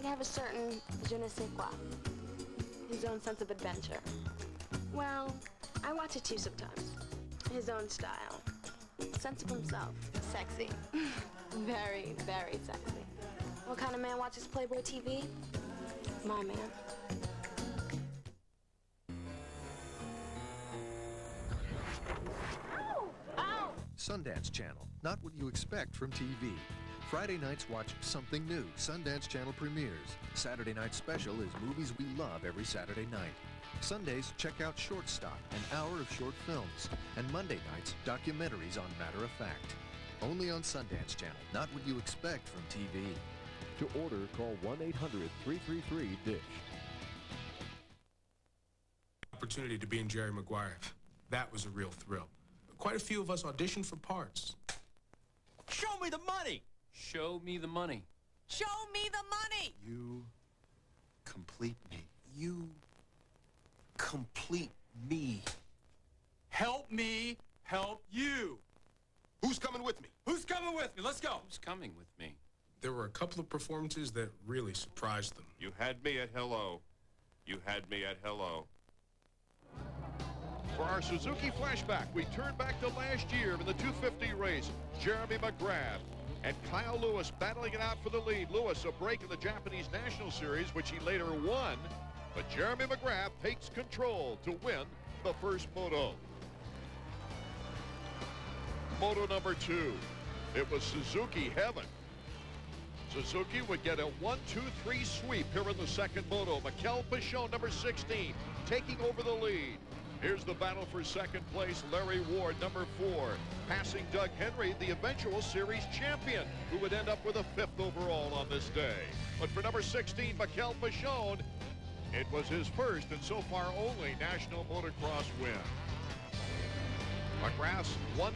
He'd have a certain je ne sais quoi. His own sense of adventure. Well, I watch it too sometimes. His own style. Sense of himself. Sexy. Very, very sexy. What kind of man watches Playboy TV? My man. Sundance Channel, not what you expect from TV. Friday nights watch something new. Sundance Channel premieres. Saturday night special is movies we love every Saturday night. Sundays, check out Short Stop, an hour of short films. And Monday nights, documentaries on Matter of Fact. Only on Sundance Channel, not what you expect from TV. To order, call 1-800-333-DISH. Opportunity to be in Jerry Maguire. That was a real thrill. Quite a few of us auditioned for parts. Show me the money! Show me the money. Show me the money! You complete me. You complete me. Help me help you. Who's coming with me? Who's coming with me? Let's go. Who's coming with me? There were a couple of performances that really surprised them. You had me at hello. You had me at hello. For our Suzuki flashback, we turn back to last year in the 250 race. Jeremy McGrath and Kyle Lewis battling it out for the lead. Lewis a break in the Japanese National Series, which he later won. But Jeremy McGrath takes control to win the first moto. Moto number 2. It was Suzuki heaven. Suzuki would get a 1-2-3 sweep here in the second moto. Mikel Pichon, number 16, taking over the lead. Here's the battle for second place. Larry Ward, number 4, passing Doug Henry, the eventual series champion, who would end up with a 5th overall on this day. But for number 16, Mikel Pichon, it was his first and so far only national motocross win. McGrath's 1-5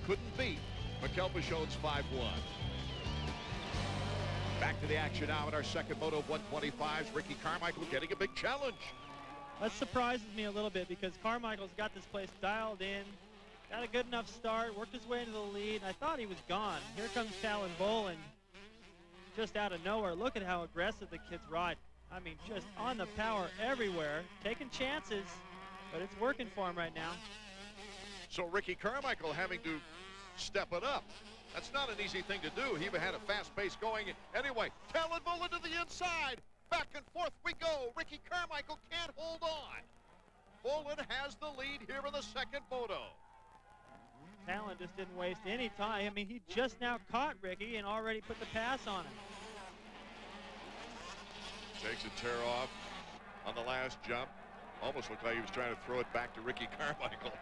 couldn't beat Mikel Pichon's 5-1. Back to the action now in our second moto of 125s. Ricky Carmichael getting a big challenge. That surprises me a little bit because Carmichael's got this place dialed in, got a good enough start, worked his way into the lead, and I thought he was gone. Here comes Talon Boland just out of nowhere. Look at how aggressive the kids ride. I mean, just on the power everywhere, taking chances, but it's working for him right now. So Ricky Carmichael having to step it up. That's not an easy thing to do. He even had a fast pace going. Anyway, Talon Boland to the inside. Back and forth we go. Ricky Carmichael can't hold on. Boland has the lead here in the second moto. Talon just didn't waste any time. I mean, he just now caught Ricky and already put the pass on him. Takes a tear off on the last jump. Almost looked like he was trying to throw it back to Ricky Carmichael.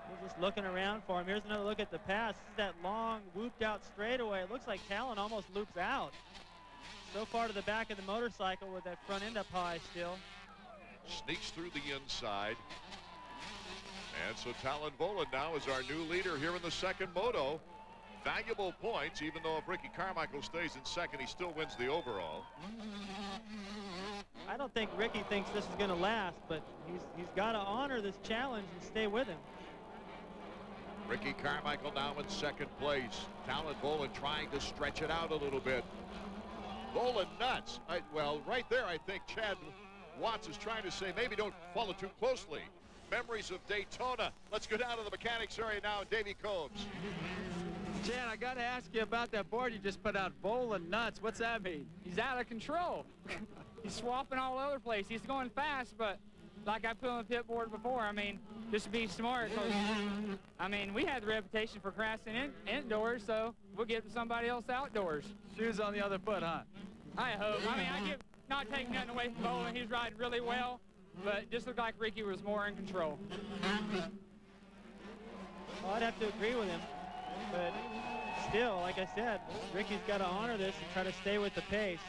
He's just looking around for him. Here's another look at the pass. This is that long, whooped out straightaway. It looks like Talon almost loops out. So far to the back of the motorcycle with that front end up high still. Sneaks through the inside. And so Talon Boland now is our new leader here in the second moto. Valuable points, even though if Ricky Carmichael stays in second, he still wins the overall. I don't think Ricky thinks this is going to last, but he's got to honor this challenge and stay with him. Ricky Carmichael now in second place. Talon Boland trying to stretch it out a little bit. Boland nuts. Well, right there, I think Chad Watts is trying to say maybe don't follow too closely. Memories of Daytona. Let's go down to the mechanics area now. Davey Combs. Chad, I got to ask you about that board you just put out. Boland nuts. What's that mean? He's out of control. He's swapping all over the place. He's going fast, but like I put on the pit board before, I mean, just be smart. I mean, we had the reputation for crashing indoors, so we'll give it to somebody else outdoors. Shoes on the other foot, huh? I hope. I mean, not taking nothing away from Boland. He's riding really well, but it just looked like Ricky was more in control. Well, I'd have to agree with him, but still, like I said, Ricky's got to honor this and try to stay with the pace.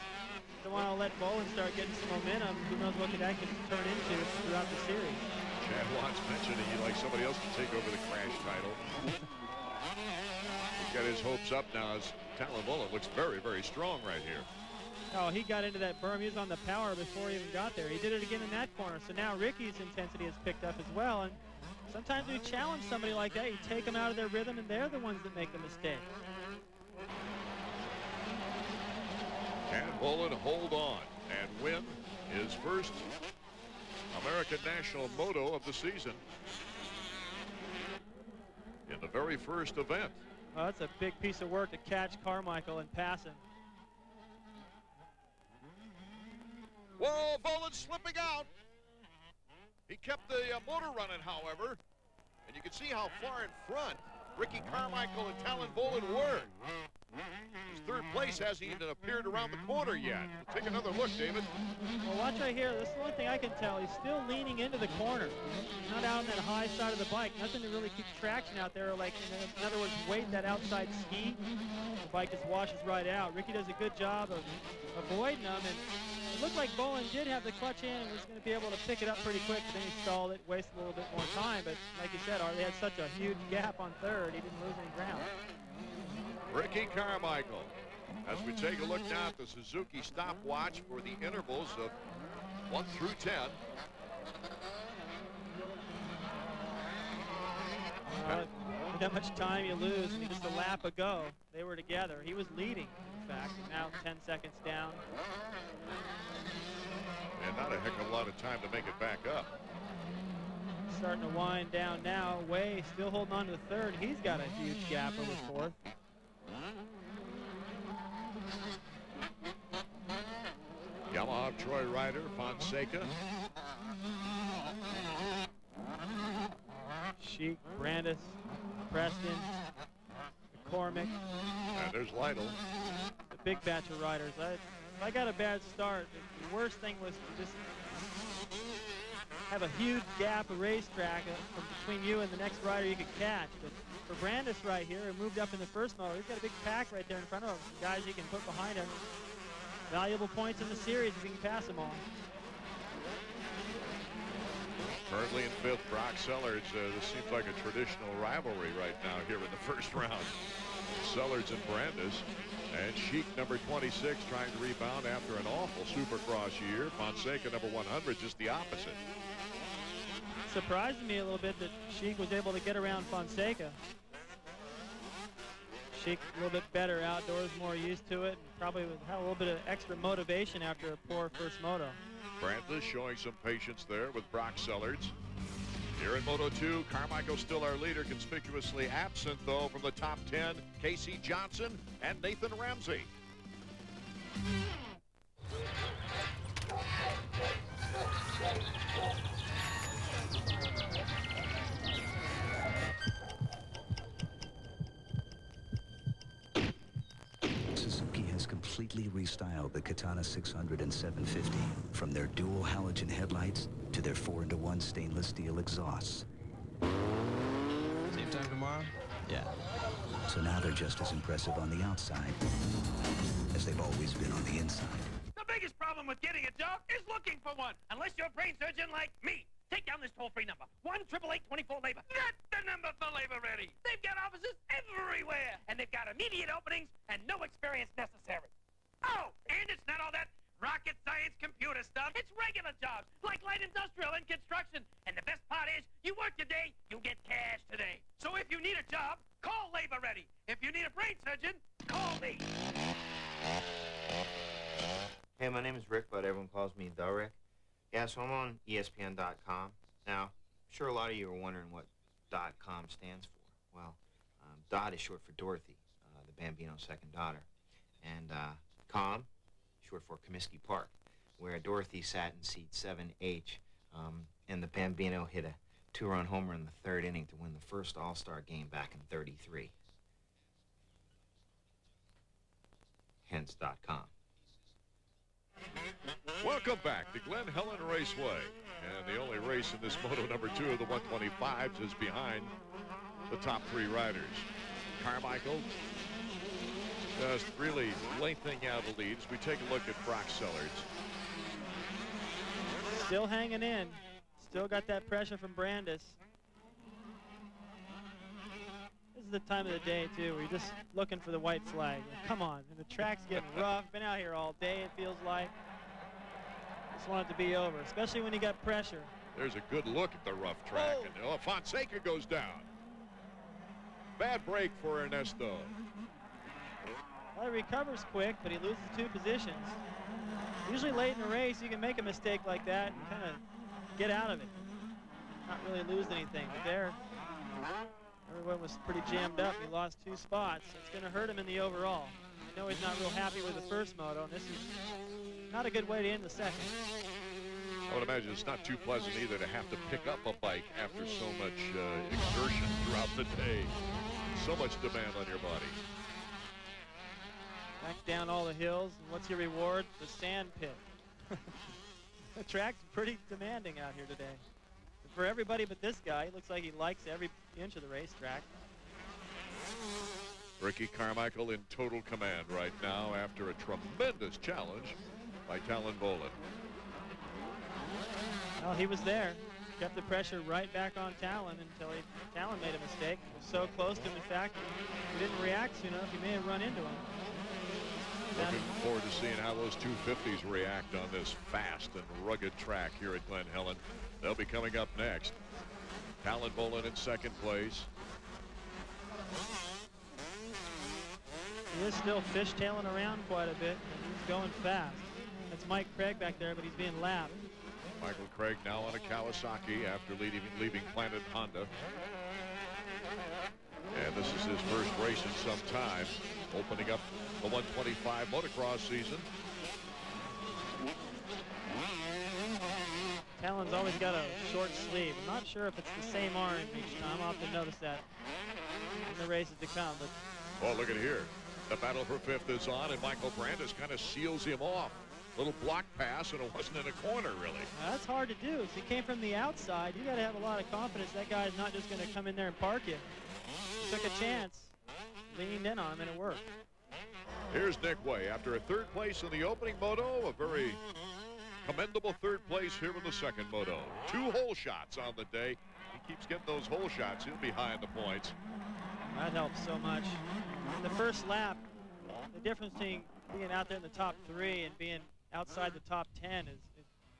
Don't want to let Boland start getting some momentum. Who knows what that could turn into throughout the series. Chad Watts mentioned he'd like somebody else to take over the crash title. He's got his hopes up now as Talon Boland looks very, very strong right here. Oh, he got into that berm. He was on the power before he even got there. He did it again in that corner. So now Ricky's intensity has picked up as well. And sometimes when you challenge somebody like that, you take them out of their rhythm, and they're the ones that make the mistake. Can Boland hold on and win his first American National Moto of the season in the very first event? Well, that's a big piece of work to catch Carmichael and pass him. Whoa, Boland slipping out. He kept the motor running, however, and you can see how far in front Ricky Carmichael and Talon Boland were. His third place hasn't even appeared around the corner yet. We'll take another look, David. Well, watch right here. This is the only thing I can tell. He's still leaning into the corner. Not out on that high side of the bike. Nothing to really keep traction out there. Like, in other words, weight that outside ski. The bike just washes right out. Ricky does a good job of avoiding them. And it looked like Boland did have the clutch in and was going to be able to pick it up pretty quick. But then he stalled it, wasted a little bit more time. But like you said, they had such a huge gap on third. He didn't lose any ground. Ricky Carmichael. As we take a look now at the Suzuki stopwatch for the intervals of 1 through 10. With that much time you lose, I mean, just a lap ago, they were together. He was leading, in fact, now 10 seconds down. And not a heck of a lot of time to make it back up. Starting to wind down now. Way still holding on to third. He's got a huge gap over fourth. Yamaha Troy Ryder, Fonseca. Sheik, Brandis, Preston, McCormick. And there's Lytle. The big batch of riders. If I got a bad start, the worst thing was to just have a huge gap of racetrack from between you and the next rider you could catch. But for Brandis right here, who moved up in the first moto, he's got a big pack right there in front of him. Some guys he can put behind him. Valuable points in the series if he can pass them all. Currently in fifth, Brock Sellards. This seems like a traditional rivalry right now here in the first round. Sellards and Brandis. And Sheik, number 26, trying to rebound after an awful Supercross year. Fonseca, number 100, just the opposite. Surprised me a little bit that Sheik was able to get around Fonseca. Sheik a little bit better outdoors, more used to it, and probably had a little bit of extra motivation after a poor first moto. Brandis showing some patience there with Brock Sellards. Here in Moto 2, Carmichael still our leader, conspicuously absent, though, from the top 10, Casey Johnson and Nathan Ramsey. Suzuki has completely restyled the Katana 600 and 750, from their dual halogen headlights to their 4-in-1 stainless steel exhausts. Same time tomorrow? Yeah. So now they're just as impressive on the outside as they've always been on the inside. The biggest problem with getting a job is looking for one, unless you're a brain surgeon like me. Take down this toll-free number, 1-888-24-LABOR. That's the number for Labor Ready. They've got offices everywhere, and they've got immediate openings and no experience necessary. Oh, and it's not all that rocket science computer stuff. It's regular jobs, like light industrial and construction. And the best part is, you work today, you get cash today. So if you need a job, call Labor Ready. If you need a brain surgeon, call me. Hey, my name is Rick, but everyone calls me The Rick. Yeah, so I'm on ESPN.com. Now, I'm sure a lot of you are wondering what .com stands for. Well, Dot is short for Dorothy, the Bambino's second daughter. And Com, short for Comiskey Park, where Dorothy sat in seat 7H, and the Bambino hit a two-run homer in the third inning to win the first All-Star game back in '33. Hence .com. Welcome back to Glen Helen Raceway. And the only race in this Moto number 2 of the 125s is behind the top three riders. Carmichael just really lengthening out the lead as we take a look at Brock Sellards. Still hanging in. Still got that pressure from Brandis. This is the time of the day, too, where you're just looking for the white flag. Come on. And the track's getting rough. Been out here all day, it feels like. Just want it to be over, especially when you got pressure. There's a good look at the rough track. Oh. And Fonseca goes down. Bad break for Ernesto. Well, he recovers quick, but he loses 2 positions. Usually late in the race, you can make a mistake like that and kind of get out of it. Not really lose anything, but there, everyone was pretty jammed up. He lost 2 spots. It's going to hurt him in the overall. I know he's not real happy with the first moto, and this is not a good way to end the second. I would imagine it's not too pleasant either to have to pick up a bike after so much exertion throughout the day. So much demand on your body. Back down all the hills, and what's your reward? The sand pit. The track's pretty demanding out here today. For everybody but this guy, it looks like he likes every inch of the racetrack. Ricky Carmichael in total command right now after a tremendous challenge by Talon Bolin. Well, he was there. Kept the pressure right back on Talon until Talon made a mistake. Was so close to him, in fact, he didn't react soon enough. He may have run into him. Looking forward to seeing how those 250s react on this fast and rugged track here at Glen Helen. They'll be coming up next. Talon Bolin in second place. He is still fishtailing around quite a bit, and he's going fast. That's Mike Craig back there, but he's being lapped. Michael Craig now on a Kawasaki after leaving Planet Honda. And this is his first race in some time, opening up the 125 motocross season. Talon's always got a short sleeve. I'm not sure if it's the same orange each time. I'll have to notice that in the races to come. But oh, look at here. The battle for fifth is on, and Michael Brandes kind of seals him off. Little block pass, and it wasn't in a corner, really. That's hard to do. If he came from the outside, you got to have a lot of confidence. That guy's not just going to come in there and park you. He took a chance, leaned in on him, and it worked. Here's Nick Way after a third place in the opening moto, a very commendable third place here in the second moto. 2 hole shots on the day. He keeps getting those hole shots. He'll be high in the points. That helps so much. The first lap, the difference between being out there in the top 3 and being outside the top 10 it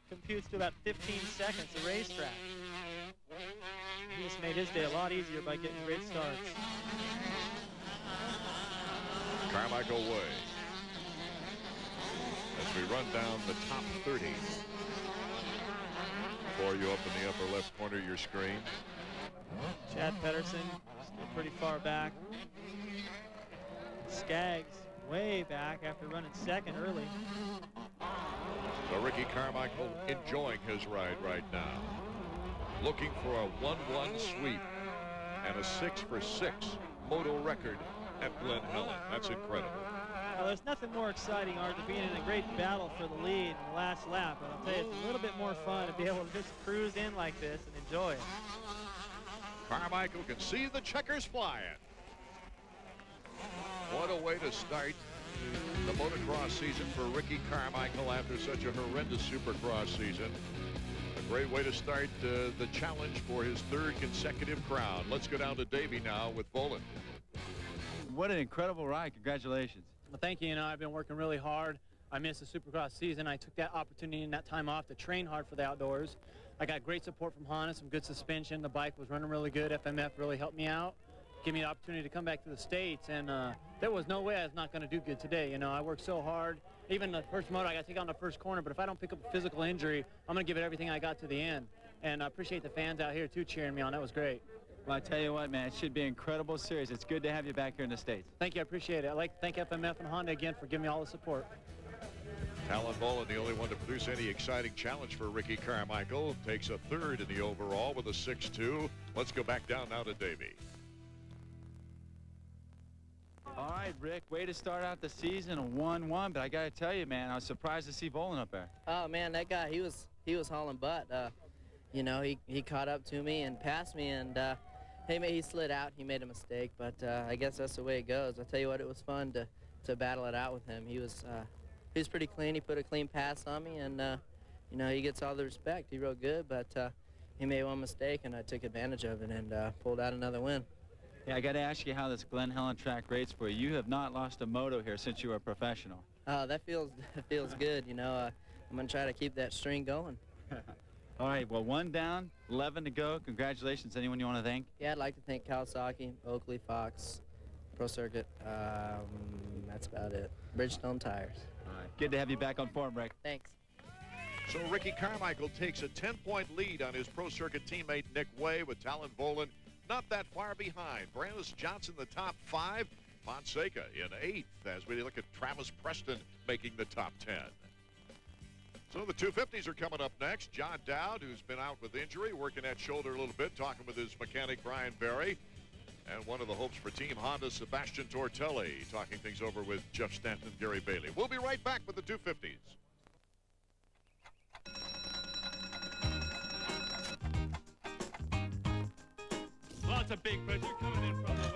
computes to about 15 seconds a racetrack. He just made his day a lot easier by getting great starts. Carmichael Way. As we run down the top 30 for you up in the upper left corner of your screen. Chad Pedersen still pretty far back. Skaggs way back after running second early. So Ricky Carmichael enjoying his ride right now. Looking for a 1-1 sweep and a 6-for-6 moto record at Glen Helen. That's incredible. Well, there's nothing more exciting, Art, than being in a great battle for the lead in the last lap. And I'll tell you, it's a little bit more fun to be able to just cruise in like this and enjoy it. Carmichael can see the checkers flying. What a way to start the motocross season for Ricky Carmichael after such a horrendous supercross season. A great way to start the challenge for his 3rd consecutive crown. Let's go down to Davey now with Bolin. What an incredible ride. Congratulations. Well, thank you. You know, I've been working really hard. I missed the supercross season. I took that opportunity and that time off to train hard for the outdoors. I got great support from Honda, some good suspension. The bike was running really good. FMF really helped me out, give me the opportunity to come back to the States, and there was no way I was not going to do good today. You know, I worked so hard. Even the first moto, I got to take on the first corner, but if I don't pick up a physical injury, I'm going to give it everything I got to the end. And I appreciate the fans out here, too, cheering me on. That was great. Well, I tell you what, man, it should be an incredible series. It's good to have you back here in the States. Thank you. I appreciate it. I'd like to thank FMF and Honda again for giving me all the support. Alan Bolin, the only one to produce any exciting challenge for Ricky Carmichael, takes a 3rd in the overall with a 6-2. Let's go back down now to Davey. All right, Rick, way to start out the season, a 1-1, but I got to tell you, man, I was surprised to see Bolin up there. Oh, man, that guy, he was hauling butt. You know, he caught up to me and passed me, and he slid out. He made a mistake, but I guess that's the way it goes. I'll tell you what, it was fun to battle it out with him. He was pretty clean. He put a clean pass on me, and, you know, he gets all the respect. He rode good, but he made one mistake, and I took advantage of it and pulled out another win. Yeah, I got to ask you how this Glen Helen track rates for you. You have not lost a moto here since you were a professional. Oh, that feels good. You know, I'm going to try to keep that string going. All right, well, 1 down, 11 to go. Congratulations. Anyone you want to thank? Yeah, I'd like to thank Kawasaki, Oakley, Fox, Pro Circuit. That's about it. Bridgestone tires. All right, good to have you back on form, Rick. Thanks. So Ricky Carmichael takes a 10-point lead on his Pro Circuit teammate Nick Way, with Talon Bolin not that far behind. Brandis Johnson, the top 5. Fonseca in 8th as we look at Travis Preston making the top 10. So the 250s are coming up next. John Dowd, who's been out with injury, working that shoulder a little bit, talking with his mechanic Brian Berry. And one of the hopes for Team Honda, Sebastian Tortelli, talking things over with Jeff Stanton and Gary Bailey. We'll be right back with the 250s. Well, it's a big pressure coming in from the west.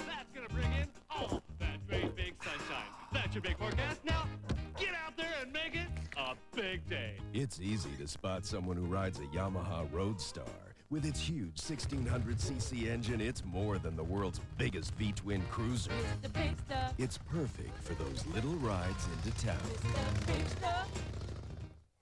That's going to bring in all that great big sunshine. That's your big forecast. Now, get out there and make it a big day. It's easy to spot someone who rides a Yamaha Roadstar. With its huge 1600cc engine, it's more than the world's biggest V-twin cruiser. It's the big stuff. It's perfect for those little rides into town. It's the big stuff.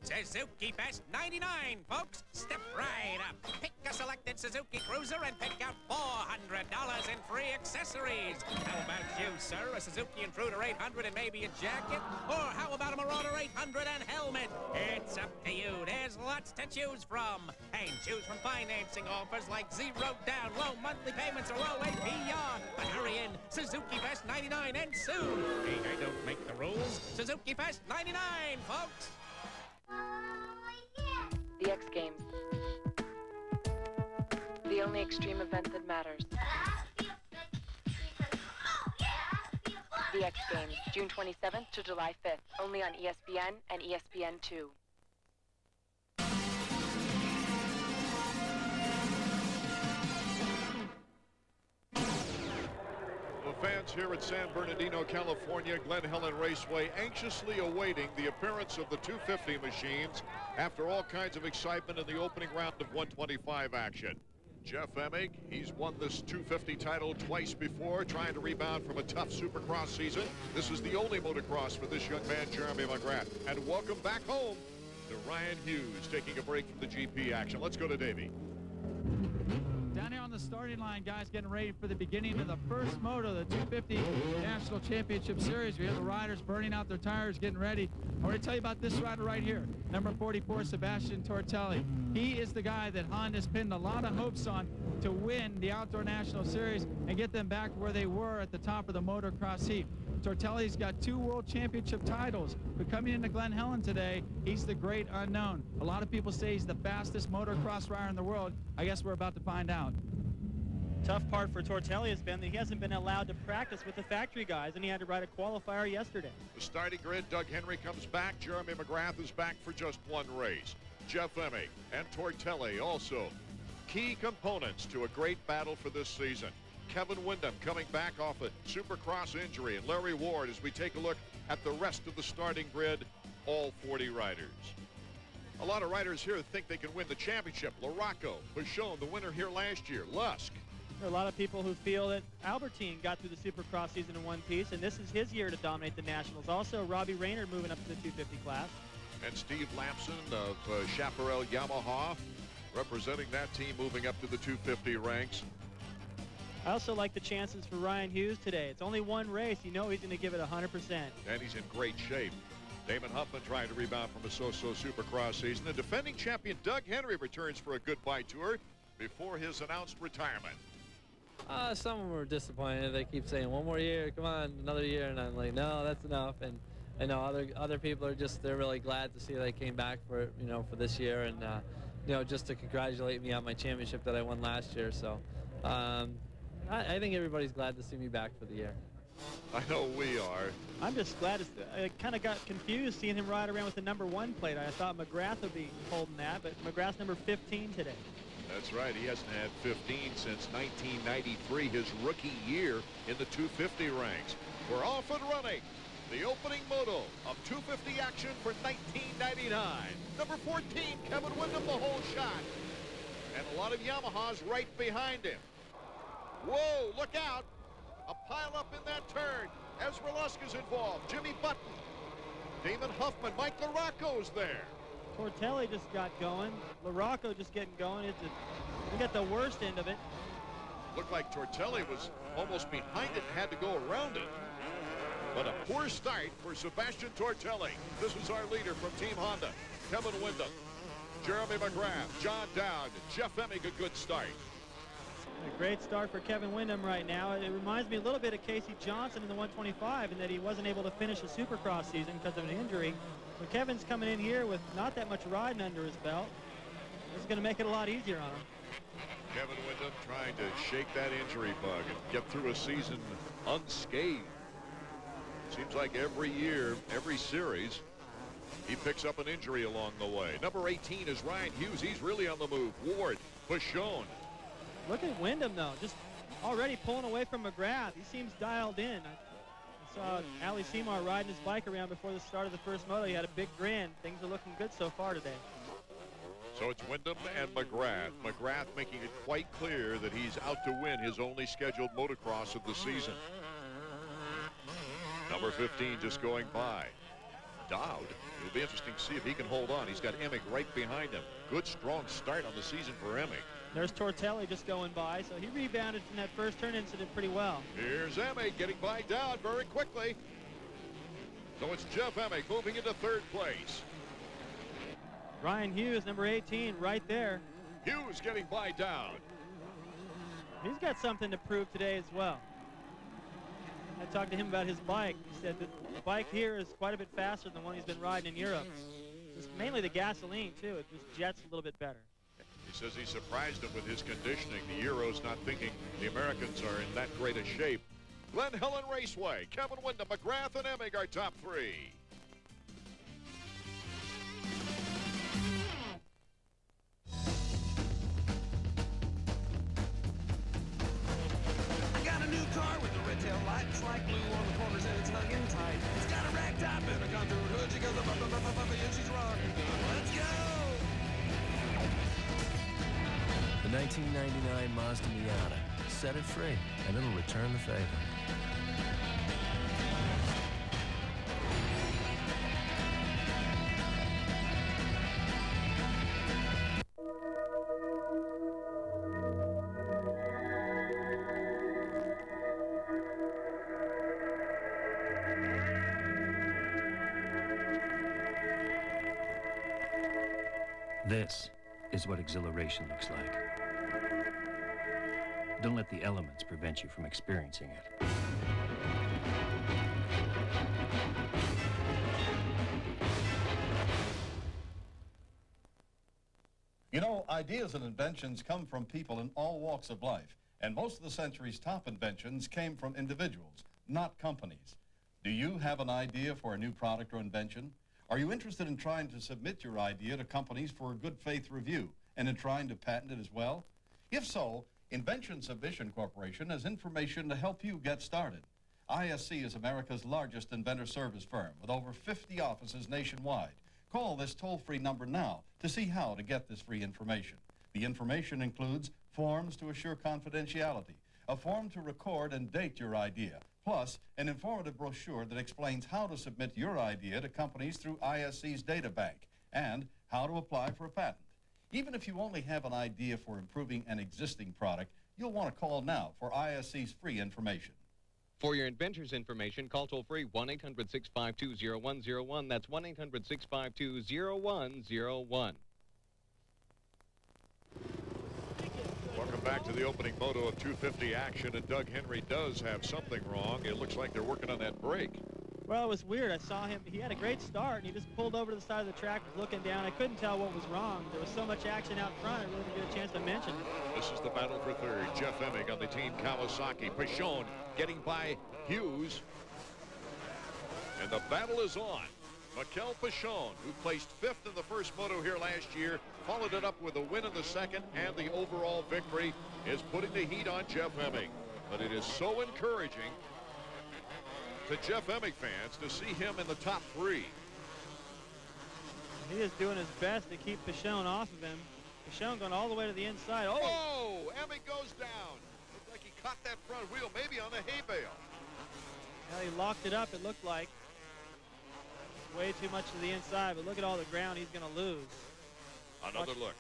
Suzuki Fest 99, folks. Step right up. Pick a selected Suzuki Cruiser and pick out $400 in free accessories. How about you, sir? A Suzuki Intruder 800 and maybe a jacket? Or how about a Marauder 800 and helmet? It's up to you. There's lots to choose from. And choose from financing offers like 0 down, low monthly payments, or low APR. But hurry in. Suzuki Fest 99 and soon. Hey, I don't make the rules. Suzuki Fest 99, folks. The X Games. The only extreme event that matters. the X Games, June 27th to July 5th, only on ESPN and ESPN2. The fans here at San Bernardino, California, Glen Helen Raceway, anxiously awaiting the appearance of the 250 machines after all kinds of excitement in the opening round of 125 action. Jeff Emig, he's won this 250 title twice before, trying to rebound from a tough Supercross season. This is the only motocross for this young man, Jeremy McGrath. And welcome back home to Ryan Hughes, taking a break from the GP action. Let's go to Davey. Down here on the starting line, guys, getting ready for the beginning of the first moto, the 250 National Championship Series. We have the riders burning out their tires, getting ready. I want to tell you about this rider right here, number 44, Sebastian Tortelli. He is the guy that Honda's pinned a lot of hopes on to win the Outdoor National Series and get them back where they were at the top of the motocross heap. Tortelli's got 2 World Championship titles, but coming into Glen Helen today, he's the great unknown. A lot of people say he's the fastest motocross rider in the world. I guess we're about to find out. Tough part for Tortelli has been that he hasn't been allowed to practice with the factory guys, and he had to ride a qualifier yesterday. The starting grid, Doug Henry comes back. Jeremy McGrath is back for just one race. Jeff Emig and Tortelli also key components to a great battle for this season. Kevin Windham coming back off a Supercross injury, and Larry Ward as we take a look at the rest of the starting grid, all 40 riders. A lot of riders here think they can win the championship. Larocco was shown the winner here last year. Lusk. There are a lot of people who feel that Albertine got through the Supercross season in one piece, and this is his year to dominate the Nationals. Also, Robbie Rayner moving up to the 250 class. And Steve Lampson of Chaparral Yamaha representing that team, moving up to the 250 ranks. I also like the chances for Ryan Hughes today. It's only one race. You know he's going to give it 100%. And he's in great shape. Damon Huffman trying to rebound from a so-so Supercross season. The defending champion Doug Henry returns for a goodbye tour before his announced retirement. Some of them were disappointed. They keep saying, one more year, come on, another year. And I'm like, no, that's enough. And I know other people are just, they're really glad to see that I came back for, for this year. And, just to congratulate me on my championship that I won last year. So I think everybody's glad to see me back for the year. I know we are. I'm just glad. I kind of got confused seeing him ride around with the #1 plate. I thought McGrath would be holding that, but McGrath's number 15 today. That's right. He hasn't had 15 since 1993, his rookie year in the 250 ranks. We're off and running. The opening moto of 250 action for 1999. Number 14, Kevin Windham, the whole shot. And a lot of Yamahas right behind him. Whoa, look out. A pile up in that turn. Ezra Lusk is involved. Jimmy Button. Damon Huffman. Mike Larocco's there. Tortelli just got going. Larocco just getting going. We got the worst end of it. Looked like Tortelli was almost behind it and had to go around it. But a poor start for Sebastian Tortelli. This is our leader from Team Honda. Kevin Windham, Jeremy McGrath, John Dowd, Jeff Emig, a good start. A great start for Kevin Windham right now. It reminds me a little bit of Casey Johnson in the 125 in that he wasn't able to finish a Supercross season because of an injury. But Kevin's coming in here with not that much riding under his belt. This is going to make it a lot easier on him. Kevin Windham trying to shake that injury bug and get through a season unscathed. Seems like every year, every series, he picks up an injury along the way. Number 18 is Ryan Hughes. He's really on the move. Ward, Pashone. Look at Windham, though, just already pulling away from McGrath. He seems dialed in. I saw Ali Seymour riding his bike around before the start of the first moto. He had a big grin. Things are looking good so far today. So it's Windham and McGrath. McGrath making it quite clear that he's out to win his only scheduled motocross of the season. Number 15 just going by. Dowd. It'll be interesting to see if he can hold on. He's got Emig right behind him. Good, strong start on the season for Emig. There's Tortelli just going by, so he rebounded from that first turn incident pretty well. Here's Emig getting by Dowd very quickly. So it's Jeff Emig moving into third place. Ryan Hughes, number 18, right there. Hughes getting by Dowd. He's got something to prove today as well. I talked to him about his bike. He said that the bike here is quite a bit faster than the one he's been riding in Europe. It's mainly the gasoline, too. It just jets a little bit better. He says he surprised him with his conditioning. The Euro's not thinking the Americans are in that great a shape. Glen Helen Raceway, Kevin Windham, McGrath, and Emig are top three. I got a new car with a red tail light. It's like blue on the corners and it's hung in tight. It's got a rag top and a contour hood. She goes up, up, up, up, up, and she's rocking. Let's go! The 1999 Mazda Miata. Set it free, and it'll return the favor. This is what exhilaration looks like. Don't let the elements prevent you from experiencing it. You know, ideas and inventions come from people in all walks of life, and most of the century's top inventions came from individuals, not companies. Do you have an idea for a new product or invention? Are you interested in trying to submit your idea to companies for a good faith review and in trying to patent it as well? If so, Invention Submission Corporation has information to help you get started. ISC is America's largest inventor service firm with over 50 offices nationwide. Call this toll-free number now to see how to get this free information. The information includes forms to assure confidentiality, a form to record and date your idea, plus an informative brochure that explains how to submit your idea to companies through ISC's data bank and how to apply for a patent. Even if you only have an idea for improving an existing product, you'll want to call now for ISC's free information. For your inventor's information, call toll-free 1-800-652-0101. That's 1-800-652-0101. Welcome back to the opening moto of 250 action, and Doug Henry does have something wrong. It looks like they're working on that brake. Well, it was weird. I saw him. He had a great start, and he just pulled over to the side of the track, was looking down. I couldn't tell what was wrong. There was so much action out front, I really didn't get a chance to mention it. This is the battle for third. Jeff Emig on the team Kawasaki. Pichon getting by Hughes. And the battle is on. Mikel Pichon, who placed fifth in the first moto here last year, followed it up with a win in the second and the overall victory, is putting the heat on Jeff Emig. But it is so encouraging to Jeff Emig fans to see him in the top three. He is doing his best to keep Pichon off of him. Pichon going all the way to the inside. Oh! Oh! Emig goes down. Looks like he caught that front wheel, maybe on the hay bale. Well, he locked it up, it looked like. Way too much to the inside, but look at all the ground he's going to lose. Another look.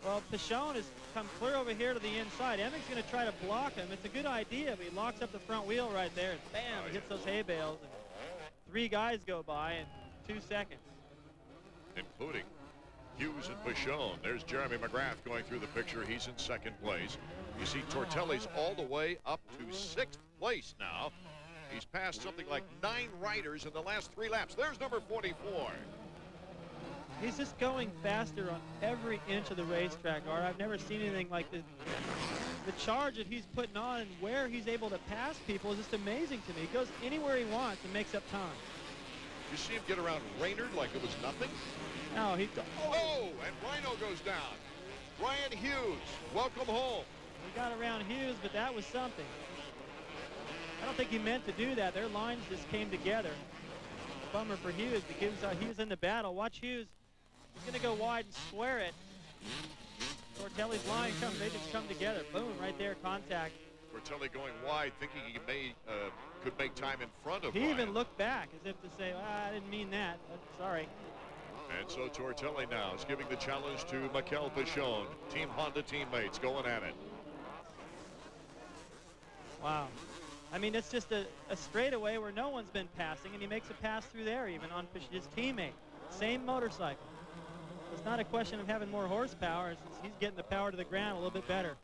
Well, Pichon has come clear over here to the inside. Emig's going to try to block him. It's a good idea, but he locks up the front wheel right there, and bam, he hits those hay bales. And 3 guys go by in 2 seconds. Including Hughes and Pichon. There's Jeremy McGrath going through the picture. He's in second place. You see Tortelli's all the way up to 6th place now. He's passed something like 9 riders in the last 3 laps. There's number 44. He's just going faster on every inch of the racetrack, Art. I've never seen anything like this. The charge that he's putting on and where he's able to pass people is just amazing to me. He goes anywhere he wants and makes up time. You see him get around Raynard like it was nothing? No, he... Oh, and Rhino goes down. Ryan Hughes, welcome home. He got around Hughes, but that was something. I don't think he meant to do that. Their lines just came together. Bummer for Hughes because he was in the battle. Watch Hughes. He's going to go wide and square it. Tortelli's line they just come together. Boom, right there, contact. Tortelli going wide, thinking he could make time in front of He Ryan. even looked back as if to say, I didn't mean that. Sorry. And so Tortelli now is giving the challenge to Mikel Pichon. Team Honda teammates going at it. Wow. I mean, it's just a straightaway where no one's been passing, and he makes a pass through there even on his teammate. Same motorcycle. It's not a question of having more horsepower. He's getting the power to the ground a little bit better.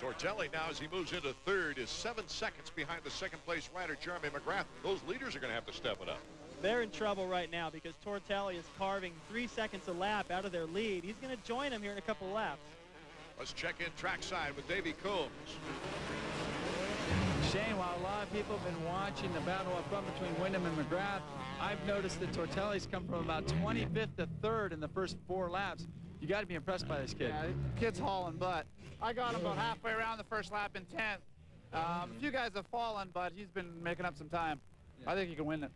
Tortelli now, as he moves into third, is 7 seconds behind the second-place rider, Jeremy McGrath. Those leaders are going to have to step it up. They're in trouble right now because Tortelli is carving 3 seconds a lap out of their lead. He's going to join him here in a couple of laps. Let's check in trackside with Davey Combs. Shane, while a lot of of people have been watching the battle up front between Wyndham and McGrath. I've noticed that Tortelli's come from about 25th to 3rd in the first 4 laps. You got to be impressed by this kid. Yeah, the kid's hauling butt. I got him about halfway around the first lap in 10th. A few guys have fallen, but he's been making up some time. I think he can win it.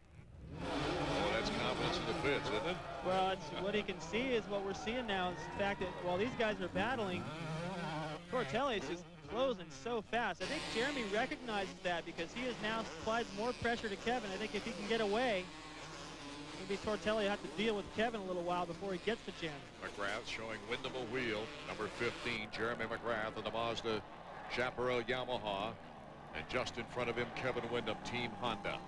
Oh, that's confidence in the pits, isn't it? Well, it's, what he can see is what we're seeing now is the fact that while these guys are battling, Tortelli is just closing so fast. I think Jeremy recognizes that because he has now applied more pressure to Kevin. I think if he can get away, maybe Tortelli will have to deal with Kevin a little while before he gets to Jeremy. McGrath showing Wyndham a wheel. Number 15, Jeremy McGrath in the Mazda Chaparral Yamaha. And just in front of him, Kevin Wyndham, Team Honda.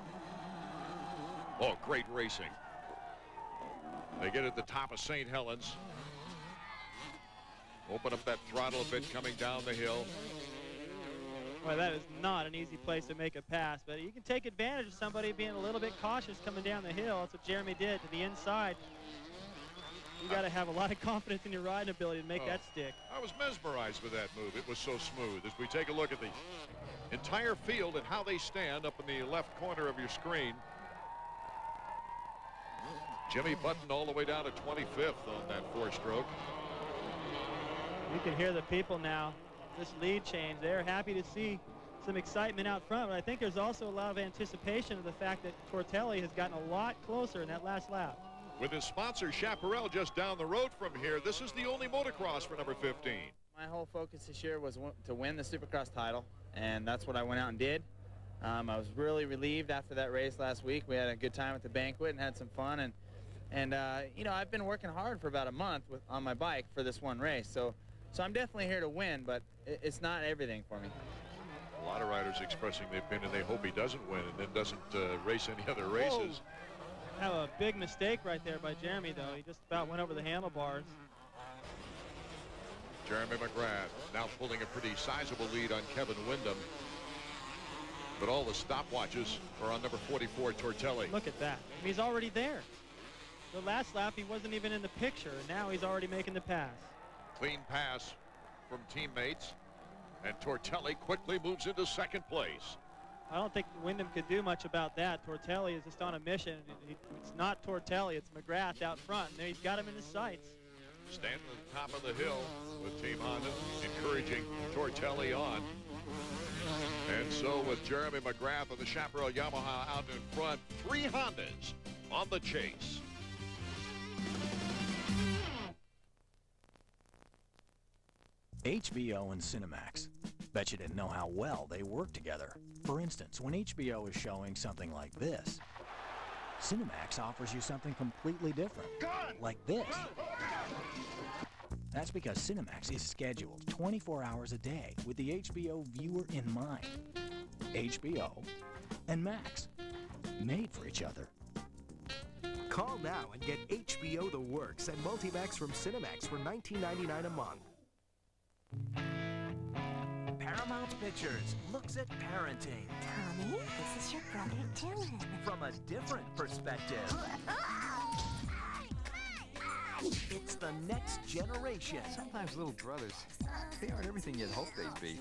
Oh, great racing. They get at the top of St. Helens. Open up that throttle a bit coming down the hill. Well, that is not an easy place to make a pass, but you can take advantage of somebody being a little bit cautious coming down the hill. That's what Jeremy did to the inside. You got to have a lot of confidence in your riding ability to make that stick. I was mesmerized with that move. It was so smooth. As we take a look at the entire field and how they stand up in the left corner of your screen. Jimmy Button all the way down to 25th on that 4-stroke. You can hear the people now. This lead change, they're happy to see some excitement out front, but I think there's also a lot of anticipation of the fact that Tortelli has gotten a lot closer in that last lap. With his sponsor Chaparral just down the road from here, this is the only motocross for number 15. My whole focus this year was to win the Supercross title, and that's what I went out and did. I was really relieved after that race last week. We had a good time at the banquet and had some fun, and you know, I've been working hard for about a month on my bike for this one race, so I'm definitely here to win, but it's not everything for me. A lot of riders expressing their opinion they hope he doesn't win and then doesn't race any other races. Have a big mistake right there by Jeremy, though. He just about went over the handlebars. Jeremy McGrath now pulling a pretty sizable lead on Kevin Wyndham. But all the stopwatches are on number 44, Tortelli. Look at that. He's already there. The last lap, he wasn't even in the picture. Now he's already making the pass. Clean pass from teammates. And Tortelli quickly moves into second place. I don't think Wyndham could do much about that. Tortelli is just on a mission. It's not Tortelli, it's McGrath out front. And there he's got him in his sights. Standing at the top of the hill with Team Honda, encouraging Tortelli on. And so with Jeremy McGrath of the Chaparral Yamaha out in front, 3 Hondas on the chase. HBO and Cinemax. Bet you didn't know how well they work together. For instance, when HBO is showing something like this, Cinemax offers you something completely different, like this. That's because Cinemax is scheduled 24 hours a day with the HBO viewer in mind. HBO and Max, made for each other. Call now and get HBO The Works and Multimax from Cinemax for $19.99 a month. Paramount Pictures looks at parenting. Tommy, this is your brother Dylan. From a different perspective. It's the next generation. Sometimes little brothers, they aren't everything you'd hope they'd be.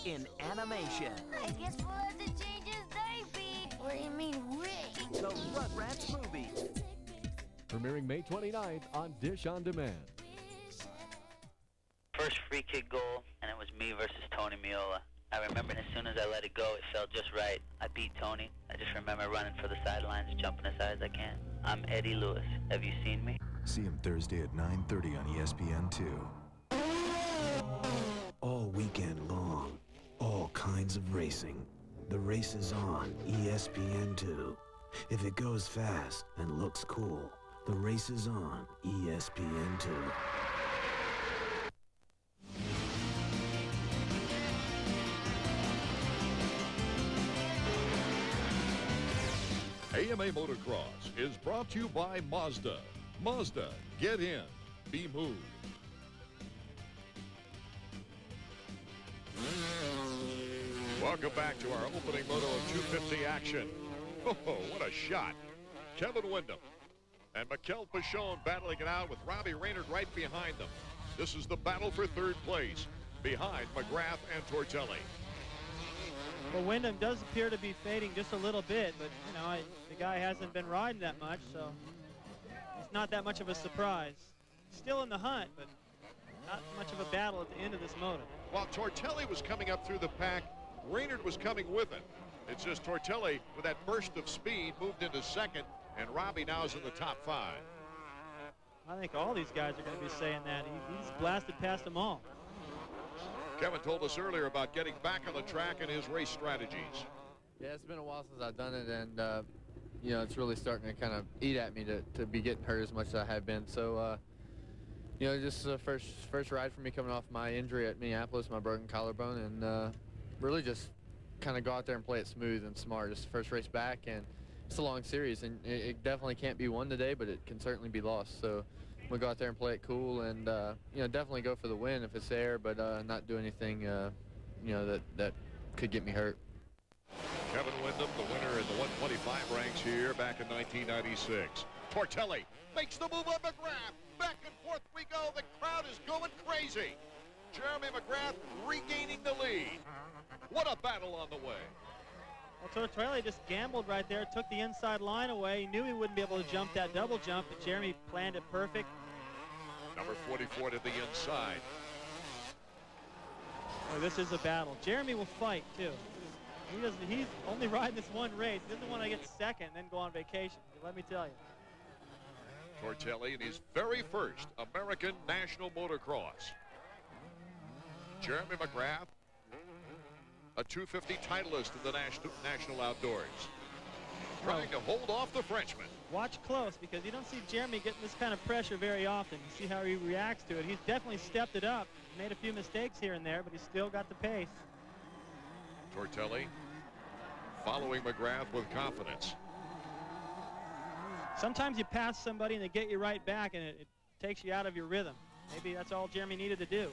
In animation. I guess we'll have to change his diaper. What do you mean, Rick? The Rugrats movie. Premiering May 29th on Dish On Demand. First free kick goal, and it was me versus Tony Miola. I remember as soon as I let it go, it felt just right. I beat Tony. I just remember running for the sidelines, jumping as high as I can. I'm Eddie Lewis. Have you seen me? See him Thursday at 9:30 on ESPN2. All weekend long, all kinds of racing. The race is on ESPN2. If it goes fast and looks cool, the race is on ESPN2. AMA Motocross is brought to you by Mazda. Mazda, get in, be moved. Welcome back to our opening moto of 250 action. Oh, what a shot. Kevin Wyndham and Mikel Pichon battling it out with Robbie Raynard right behind them. This is the battle for third place behind McGrath and Tortelli. Well, Wyndham does appear to be fading just a little bit, but, you know, the guy hasn't been riding that much, so it's not that much of a surprise. Still in the hunt, but not much of a battle at the end of this moto. While Tortelli was coming up through the pack, Raynard was coming with him. It's just Tortelli, with that burst of speed, moved into second, and Robbie now is in the top 5. I think all these guys are going to be saying that. He's blasted past them all. Kevin told us earlier about getting back on the track and his race strategies. Yeah, it's been a while since I've done it, and you know, it's really starting to kind of eat at me to be getting hurt as much as I have been. So, you know, just the first ride for me coming off my injury at Minneapolis, my broken collarbone, and really just kind of go out there and play it smooth and smart. It's the first race back, and it's a long series, and it definitely can't be won today, but it can certainly be lost. So we'll go out there and play it cool, and you know, definitely go for the win if it's there, but not do anything you know, that could get me hurt. Kevin Wyndham, the winner in the 125 ranks here back in 1996. Tortelli makes the move on McGrath. Back and forth we go. The crowd is going crazy. Jeremy McGrath regaining the lead. What a battle on the way. Well, Tortelli just gambled right there, took the inside line away. He knew he wouldn't be able to jump that double jump, but Jeremy planned it perfect. Number 44 to the inside. Oh, this is a battle. Jeremy will fight, too. He's only riding this one race. He doesn't want to get second and then go on vacation, let me tell you. Tortelli in his very first American National Motocross. Jeremy McGrath, a 250 titleist in the National Outdoors. Trying to hold off the Frenchman. Watch close, because you don't see Jeremy getting this kind of pressure very often. You see how he reacts to it. He's definitely stepped it up. Made a few mistakes here and there, but he's still got the pace. Tortelli following McGrath with confidence. Sometimes you pass somebody and they get you right back, and it takes you out of your rhythm. Maybe that's all Jeremy needed to do.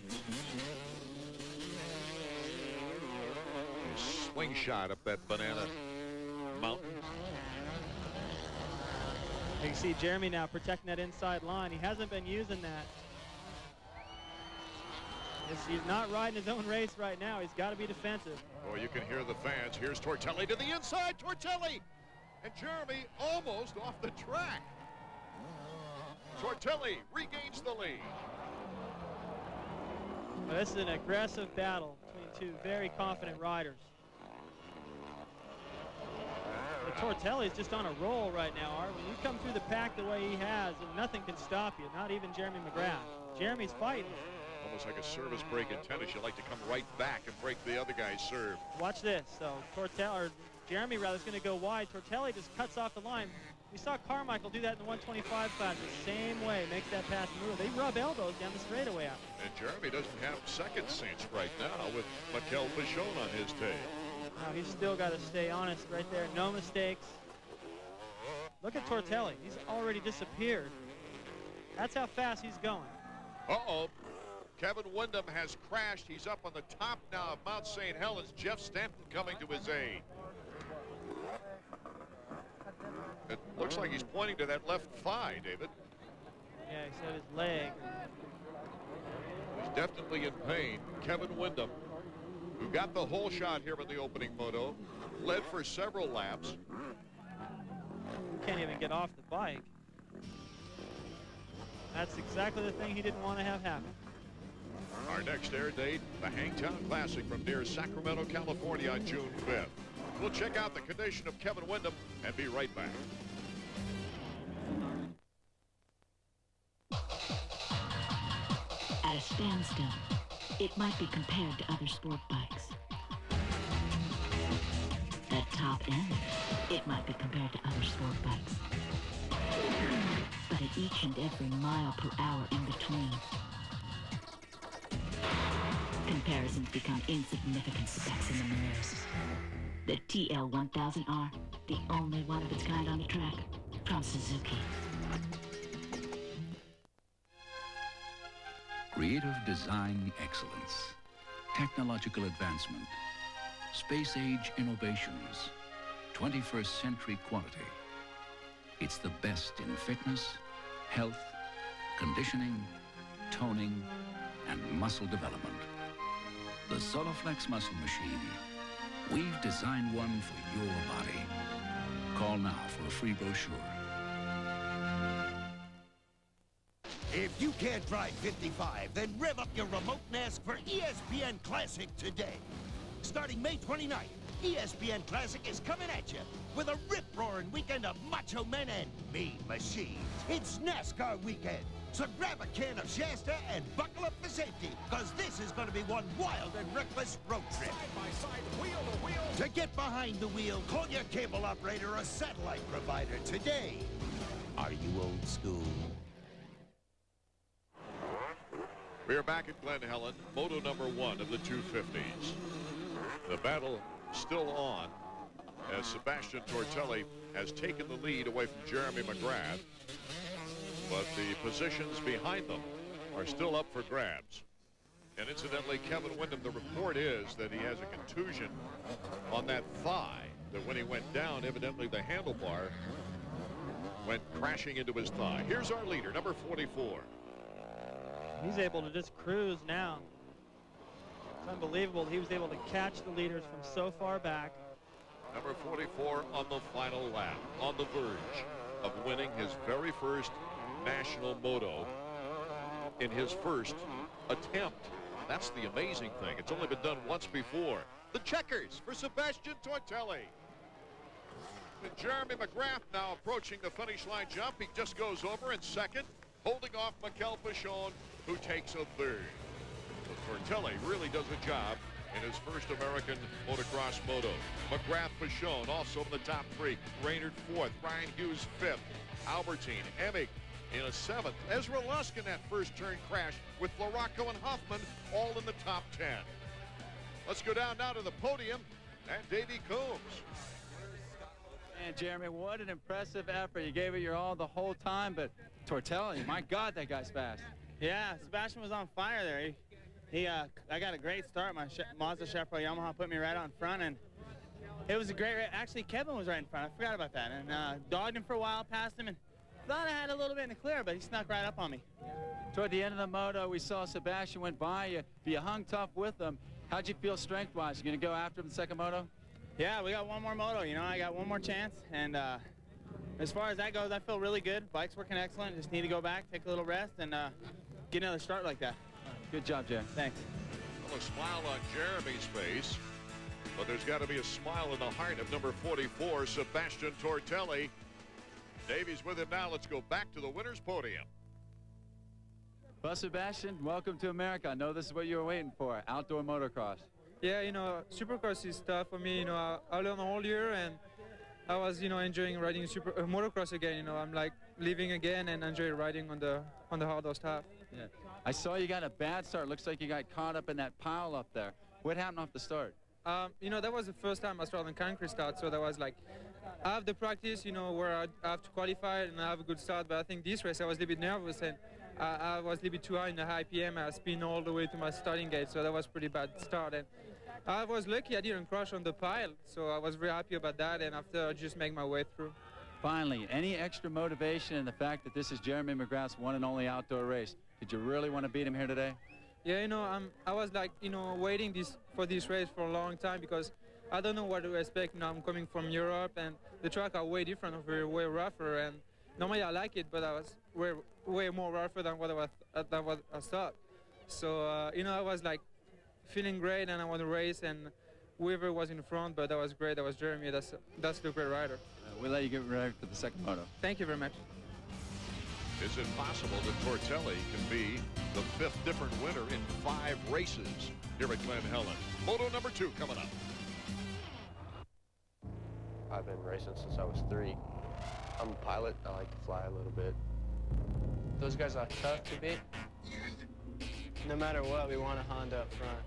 Swing shot up that banana mountain. You can see Jeremy now protecting that inside line. He hasn't been using that. He's not riding his own race right now. He's got to be defensive. Oh, you can hear the fans. Here's Tortelli to the inside. Tortelli! And Jeremy almost off the track. Tortelli regains the lead. Well, this is an aggressive battle between two very confident riders. But Tortelli is just on a roll right now, Art. When you come through the pack the way he has, nothing can stop you, not even Jeremy McGrath. Jeremy's fighting. Almost like a service break in tennis. You like to come right back and break the other guy's serve. Watch this. So Jeremy rather is going to go wide. Tortelli just cuts off the line. We saw Carmichael do that in the 125 class the same way. Makes that pass move. They rub elbows down the straightaway out. And Jeremy doesn't have second sense right now with Mikel Pichon on his tail. Now he's still got to stay honest right there. No mistakes. Look at Tortelli. He's already disappeared. That's how fast he's going. Uh-oh. Kevin Wyndham has crashed. He's up on the top now of Mount St. Helens. Jeff Stanton coming to his aid. It looks like he's pointing to that left thigh, David. Yeah, he said his leg. He's definitely in pain. Kevin Wyndham, who got the whole shot here in the opening moto, led for several laps. Can't even get off the bike. That's exactly the thing he didn't want to have happen. Our next air date, the Hangtown Classic from near Sacramento, California on June 5th. We'll check out the condition of Kevin Wyndham and be right back. At a standstill, it might be compared to other sport bikes. At top end, it might be compared to other sport bikes. But at each and every mile per hour in between, comparisons become insignificant specks in the mirrors. The TL1000R, the only one of its kind on the track, from Suzuki. Creative design excellence, technological advancement, space-age innovations, 21st century quality. It's the best in fitness, health, conditioning, toning, and muscle development. The Soloflex muscle machine, We've designed one for your body. Call now for a free brochure. If you can't drive 55, then rev up your remote NASC for ESPN Classic today. Starting May 29th, ESPN Classic is coming at you with a rip-roaring weekend of macho men and mean machines. It's NASCAR weekend, so grab a can of Shasta and buckle up for safety, because this is going to be one wild and reckless road trip. Side by side, wheel to wheel. To get behind the wheel, call your cable operator or satellite provider today. Are you old school? We are back at Glen Helen, moto number 1 of the 250s. The battle still on as Sebastian Tortelli has taken the lead away from Jeremy McGrath, but the positions behind them are still up for grabs. And incidentally, Kevin Windham, the report is that he has a contusion on that thigh, that when he went down, evidently the handlebar went crashing into his thigh. Here's our leader, number 44. He's able to just cruise now. It's unbelievable. He was able to catch the leaders from so far back. Number 44 on the final lap, on the verge of winning his very first national moto in his first attempt. That's the amazing thing. It's only been done once before. The checkers for Sebastian Tortelli. And Jeremy McGrath now approaching the finish line jump. He just goes over in second, holding off Mikel Pichon, who takes a third. But Tortelli really does a job in his first American motocross moto. McGrath, Pichon also in the top 3. Raynard 4th, Ryan Hughes 5th, Albertine, Emig in a 7th. Ezra Lusk in that first turn crash with LaRocco and Huffman all in the top 10. Let's go down now to the podium and Davey Coombs. And Jeremy, what an impressive effort. You gave it your all the whole time, but Tortelli, my God, that guy's fast. Yeah, Sebastian was on fire there. I got a great start. My Mazda Chaparral Yamaha put me right on front, and it was a great race. Actually, Kevin was right in front. I forgot about that. And dogged him for a while, passed him, and thought I had a little bit in the clear, but he snuck right up on me. Toward the end of the moto, we saw Sebastian went by you. You hung tough with him. How'd you feel strength-wise? You going to go after him the second moto? Yeah, we got one more moto. You know, I got one more chance, and as far as that goes, I feel really good. Bike's working excellent. Just need to go back, take a little rest, and get another start like that. Good job, Jeremy. Thanks. Well, a smile on Jeremy's face, but there's got to be a smile in the heart of number 44, Sebastian Tortelli. Davey's with him now. Let's go back to the winner's podium. Well, Sebastian, welcome to America. I know this is what you were waiting for, outdoor motocross. Yeah, you know, Supercross is tough for me. You know, I learned all year, and I was, you know, enjoying riding motocross again. You know, I'm like living again and enjoy riding on the hardest half. Yeah. I saw you got a bad start. Looks like you got caught up in that pile up there. What happened off the start? You know, that was the first time I started on concrete start, so that was like, I have the practice, you know, where I have to qualify and I have a good start, but I think this race I was a little bit nervous and I was a little bit too high in the high PM. I spin all the way to my starting gate, so that was pretty bad start. And I was lucky I didn't crash on the pile, so I was very happy about that, and after I just make my way through. Finally, any extra motivation in the fact that this is Jeremy McGrath's one and only outdoor race? Did you really want to beat him here today? Yeah, you know, I was like, you know, waiting for this race for a long time because I don't know what to expect. You know, I'm coming from Europe and the track are way different, way rougher. And normally I like it, but I was way more rougher than what I thought. So, you know, I was like feeling great and I want to race and whoever was in front, but that was great. That was Jeremy. That's the great rider. We'll let you get ready for the second moto. Thank you very much. Is it possible that Tortelli can be the 5th different winner in 5 races here at Glen Helen? Moto number 2 coming up. I've been racing since I was 3. I'm a pilot. I like to fly a little bit. Those guys are tough to beat. No matter what, we want a Honda up front.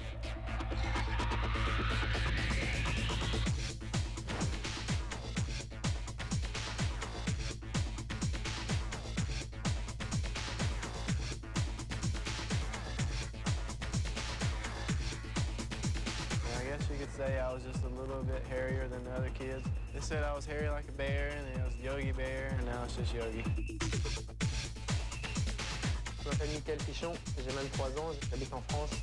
Say I was just a little bit hairier than the other kids. They said I was hairy like a bear, and then I was Yogi Bear, and now it's just Yogi. Je m'appelle Michael Pichon, j'ai 23 ans, j'habite en France.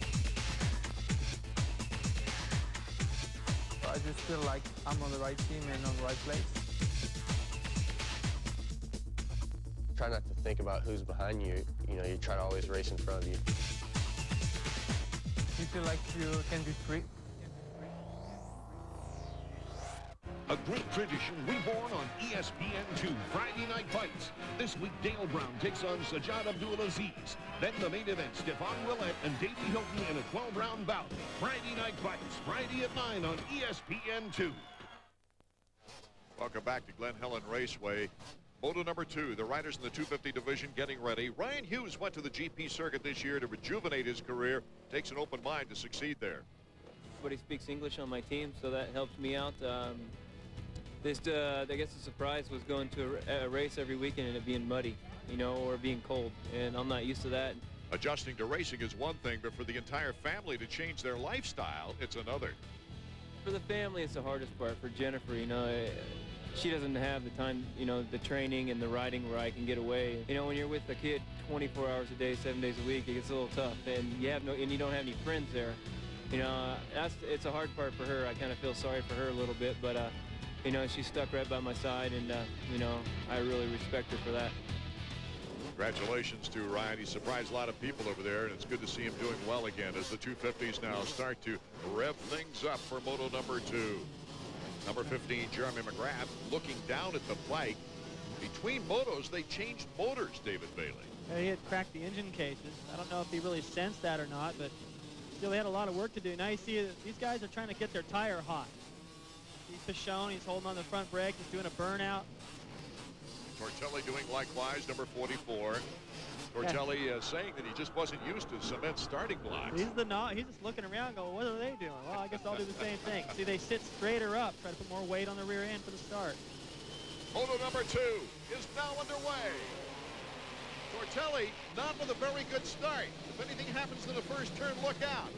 I just feel like I'm on the right team and on the right place. Try not to think about who's behind you. You know, you try to always race in front of you. You feel like you can be free? A great tradition reborn on ESPN2 Friday Night Fights. This week, Dale Brown takes on Sajjad Abdulaziz. Then the main event, Stephon Willett and Davey Hilton in a 12-round bout. Friday Night Fights, Friday at 9 on ESPN2. Welcome back to Glen Helen Raceway. Moto number 2, the riders in the 250 division getting ready. Ryan Hughes went to the GP circuit this year to rejuvenate his career. Takes an open mind to succeed there. Everybody speaks English on my team, so that helps me out. I guess the surprise was going to a race every weekend and it being muddy, you know, or being cold, and I'm not used to that. Adjusting to racing is one thing, but for the entire family to change their lifestyle, it's another. For the family, it's the hardest part. For Jennifer, you know, she doesn't have the time, you know, the training and the riding where I can get away. You know, when you're with a kid 24 hours a day, 7 days a week, it gets a little tough, and you don't have any friends there. You know, it's a hard part for her. I kind of feel sorry for her a little bit, but you know, she stuck right by my side, and you know, I really respect her for that. Congratulations to Ryan. He surprised a lot of people over there, and it's good to see him doing well again as the 250s now start to rev things up for Moto number 2. Number 15, Jeremy McGrath, looking down at the bike. Between motos, they changed motors, David Bailey. Yeah, he had cracked the engine cases. I don't know if he really sensed that or not, but still they had a lot of work to do. Now you see these guys are trying to get their tire hot. He's Pichon, he's holding on the front brake, he's doing a burnout. Tortelli doing likewise, number 44. Tortelli saying that he just wasn't used to cement starting blocks. He's just looking around going, what are they doing? Well, I guess I'll do the same thing. See, they sit straighter up, try to put more weight on the rear end for the start. Moto number 2 is now underway. Tortelli not with a very good start. If anything happens in the first turn, look out.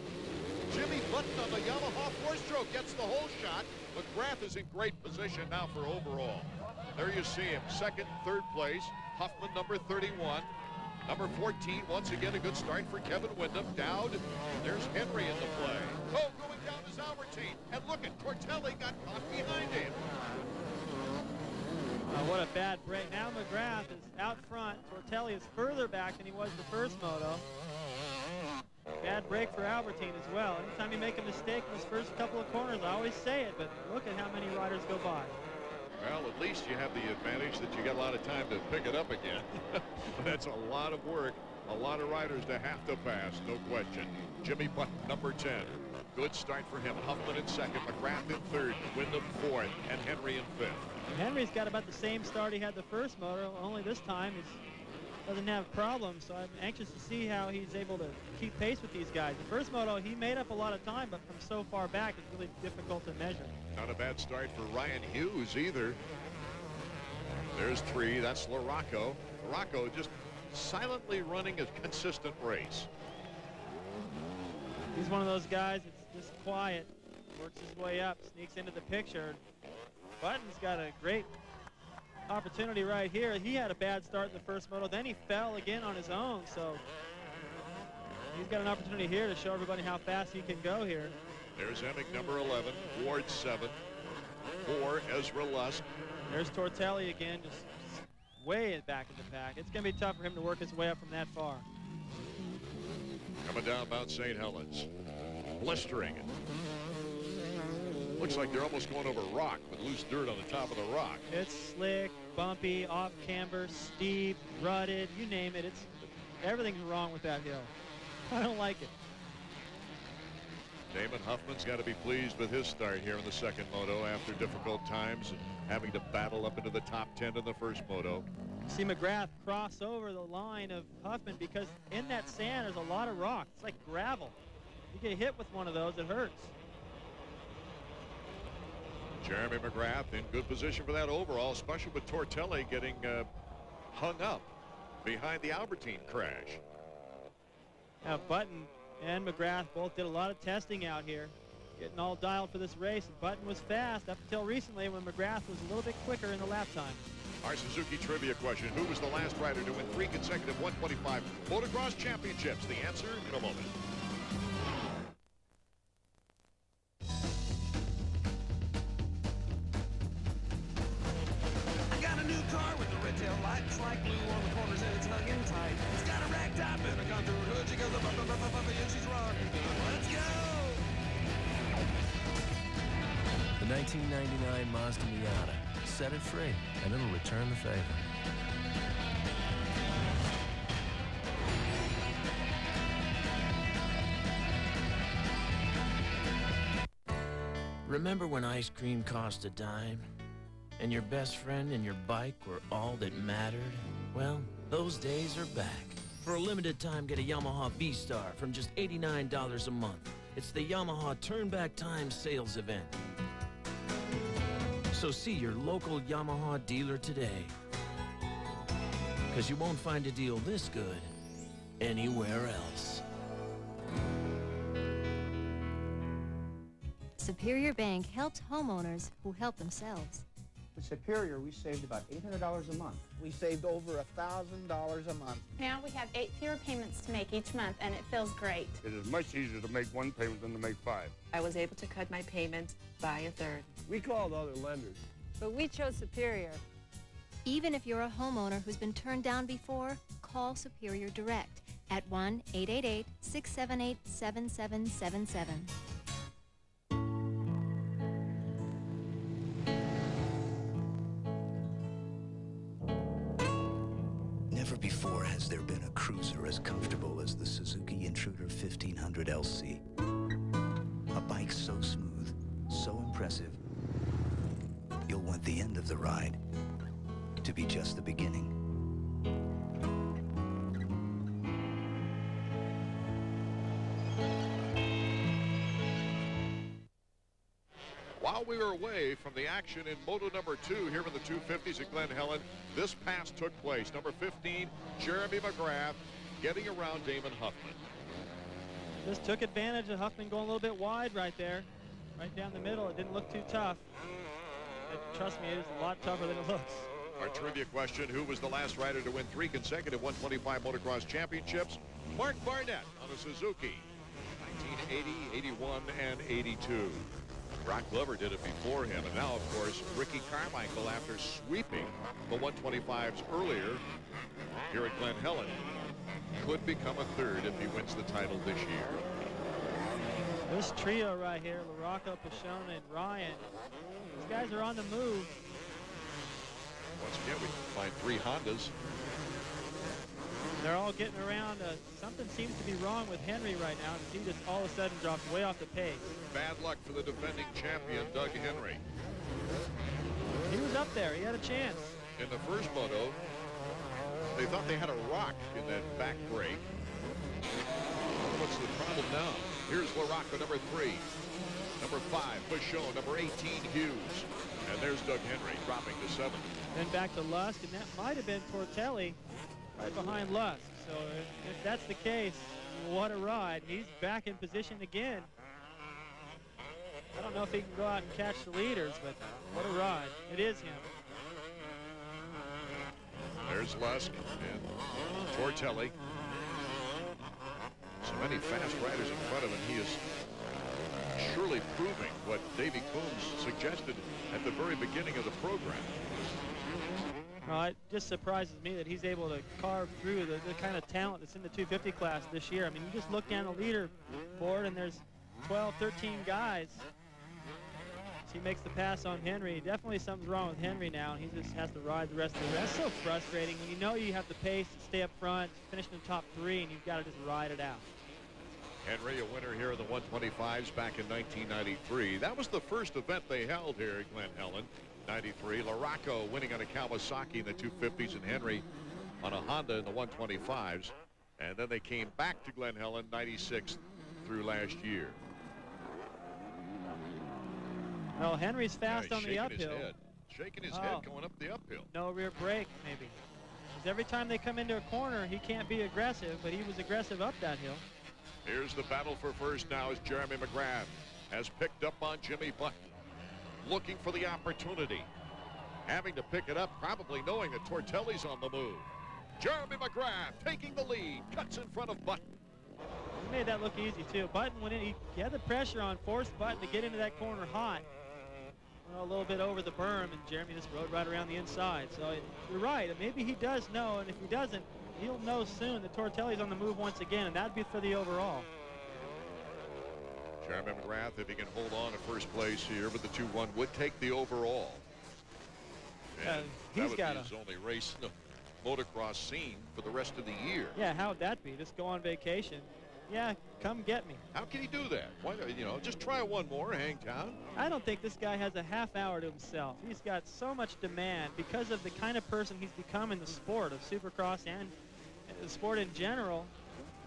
Jimmy Button on the Yamaha 4-stroke gets the whole shot. McGrath is in great position now for overall. There you see him, second, third place. Huffman, number 31. Number 14, once again, a good start for Kevin Windham. Dowd, there's Henry in the play. Oh, going down is Albertine. And look at Tortelli got caught behind him. What a bad break. Now McGrath is out front. Tortelli is further back than he was the first moto. Bad break for Albertine as well. Anytime you make a mistake in those first couple of corners, I always say it, but look at how many riders go by. Well, at least you have the advantage that you got a lot of time to pick it up again. That's a lot of work, a lot of riders to have to pass, no question. Jimmy Button, number 10. Good start for him. Huffman in second, McGrath in third, Windham fourth, and Henry in fifth. Henry's got about the same start he had the first moto, only this time he doesn't have problems, so I'm anxious to see how he's able to keep pace with these guys. The first moto, he made up a lot of time, but from so far back, it's really difficult to measure. Not a bad start for Ryan Hughes either. There's 3, that's Larocco. Larocco just silently running a consistent race. He's one of those guys that's just quiet, works his way up, sneaks into the picture. Button's got a great opportunity right here. He had a bad start in the first moto, then he fell again on his own, so he's got an opportunity here to show everybody how fast he can go here. There's Emick, number 11, Ward 7, 4, Ezra Lusk. There's Tortelli again, just way back in the pack. It's going to be tough for him to work his way up from that far. Coming down Mount St. Helens, blistering. Looks like they're almost going over rock with loose dirt on the top of the rock. It's slick, bumpy, off camber, steep, rutted, you name it. Everything's wrong with that hill. I don't like it. Damon Huffman's got to be pleased with his start here in the second moto after difficult times and having to battle up into the top 10 in the first moto. See McGrath cross over the line of Huffman because in that sand there's a lot of rock. It's like gravel. You get hit with one of those, it hurts. Jeremy McGrath in good position for that overall, especially with Tortelli getting hung up behind the Albertine crash. Now Button and McGrath both did a lot of testing out here, getting all dialed for this race. Button was fast up until recently when McGrath was a little bit quicker in the lap time. Our Suzuki trivia question: who was the last rider to win 3 consecutive 125 motocross championships? The answer in a moment. like glue on the corners and it's hung in tight. It's got a rag top and a contour hood. She goes up, and she's rocking. Let's go! The 1999 Mazda Miata. Set it free, and it'll return the favor. Remember when ice cream cost a dime? And your best friend and your bike were all that mattered? Well, those days are back. For a limited time, get a Yamaha V-Star from just $89 a month. It's the Yamaha Turn Back Time sales event. So see your local Yamaha dealer today. Because you won't find a deal this good anywhere else. Superior Bank helps homeowners who help themselves. With Superior, we saved about $800 a month. We saved over $1,000 a month. Now we have 8 fewer payments to make each month, and it feels great. It is much easier to make one payment than to make 5. I was able to cut my payments by a third. We called other lenders, but we chose Superior. Even if you're a homeowner who's been turned down before, call Superior Direct at 1-888-678-7777. Never before has there been a cruiser as comfortable as the Suzuki Intruder 1500 LC. A bike so smooth, so impressive, you'll want the end of the ride to be just the beginning. While we were away from the action in Moto number 2 here in the 250s at Glen Helen, this pass took place. Number 15, Jeremy McGrath, getting around Damon Huffman. Just took advantage of Huffman going a little bit wide right there, right down the middle. It didn't look too tough. And trust me, it is a lot tougher than it looks. Our trivia question, who was the last rider to win 3 consecutive 125 motocross championships? Mark Barnett on a Suzuki, 1980, 81, and 82. Brock Glover did it before him, and now, of course, Ricky Carmichael, after sweeping the 125s earlier here at Glen Helen, could become a third if he wins the title this year. This trio right here, LaRocco, Pashona, and Ryan, these guys are on the move. Once again, we find 3 Hondas. They're all getting around. Something seems to be wrong with Henry right now. He just all of a sudden dropped way off the pace. Bad luck for the defending champion, Doug Henry. He was up there. He had a chance. In the first moto, they thought they had a rock in that back brake. What's the problem now? Here's LaRocco, number 3. Number 5, Pashon. Number 18, Hughes. And there's Doug Henry dropping to 7th. Then back to Lusk, and that might have been Tortelli right behind Lusk. So if that's the case, what a ride. He's back in position again. I don't know if he can go out and catch the leaders, but what a ride. It is him. There's Lusk and Tortelli. So many fast riders in front of him. He is surely proving what Davey Coombs suggested at the very beginning of the program. It just surprises me that he's able to carve through the kind of talent that's in the 250 class this year. I mean, you just look down the leaderboard and there's 12, 13 guys. So he makes the pass on Henry. Definitely something's wrong with Henry now, and he just has to ride the rest of the race. That's so frustrating when you know you have the pace to stay up front, finish in the top 3, and you've got to just ride it out. Henry, a winner here in the 125s back in 1993. That was the first event they held here at Glen Helen. 93. LaRocco winning on a Kawasaki in the 250s, and Henry on a Honda in the 125s. And then they came back to Glen Helen 96 through last year. Well, Henry's fast on the uphill. Shaking his head going up the uphill. No rear brake, maybe. Because every time they come into a corner, he can't be aggressive, but he was aggressive up that hill. Here's the battle for first now as Jeremy McGrath has picked up on Jimmy Button. Looking for the opportunity. Having to pick it up, probably knowing that Tortelli's on the move. Jeremy McGrath taking the lead, cuts in front of Button. He made that look easy, too. Button went in, he had the pressure on, forced Button to get into that corner hot. a little bit over the berm, and Jeremy just rode right around the inside. So you're right. Maybe he does know, and if he doesn't, he'll know soon that Tortelli's on the move once again, and that'd be for the overall. Jeremy McGrath, if he can hold on to first place here with the 2-1, would take the overall. And that would be his only race in the motocross scene for the rest of the year. Yeah, how would that be? Just go on vacation. Yeah, come get me. How can he do that? Why, just try one more, Hangtown. I don't think this guy has a half hour to himself. He's got so much demand because of the kind of person he's become in the sport of Supercross and the sport in general.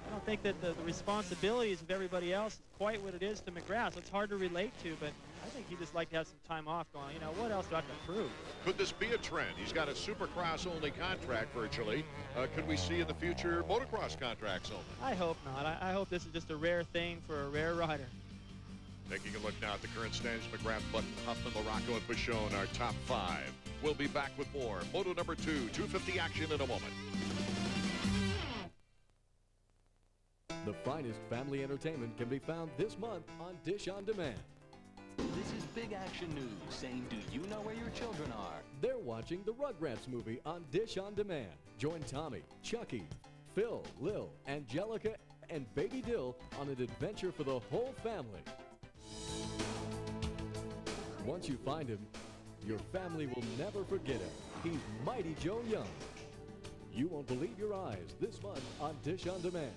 I don't think that the responsibilities of everybody else is quite what it is to McGrath. So it's hard to relate to, but I think he'd just like to have some time off going, what else do I have to prove? Could this be a trend? He's got a Supercross-only contract virtually. Could we see in the future motocross contracts only? I hope not. I hope this is just a rare thing for a rare rider. Taking a look now at the current standings, McGrath, Button, Huffman, Larocco, and Pichon, our top 5. We'll be back with more Moto number 2, 250 action in a moment. The finest family entertainment can be found this month on Dish on Demand. This is Big Action News saying, do you know where your children are? They're watching the Rugrats movie on Dish on Demand. Join Tommy, Chucky, Phil, Lil, Angelica, and Baby Dill on an adventure for the whole family. Once you find him, your family will never forget him. He's Mighty Joe Young. You won't believe your eyes this month on Dish on Demand.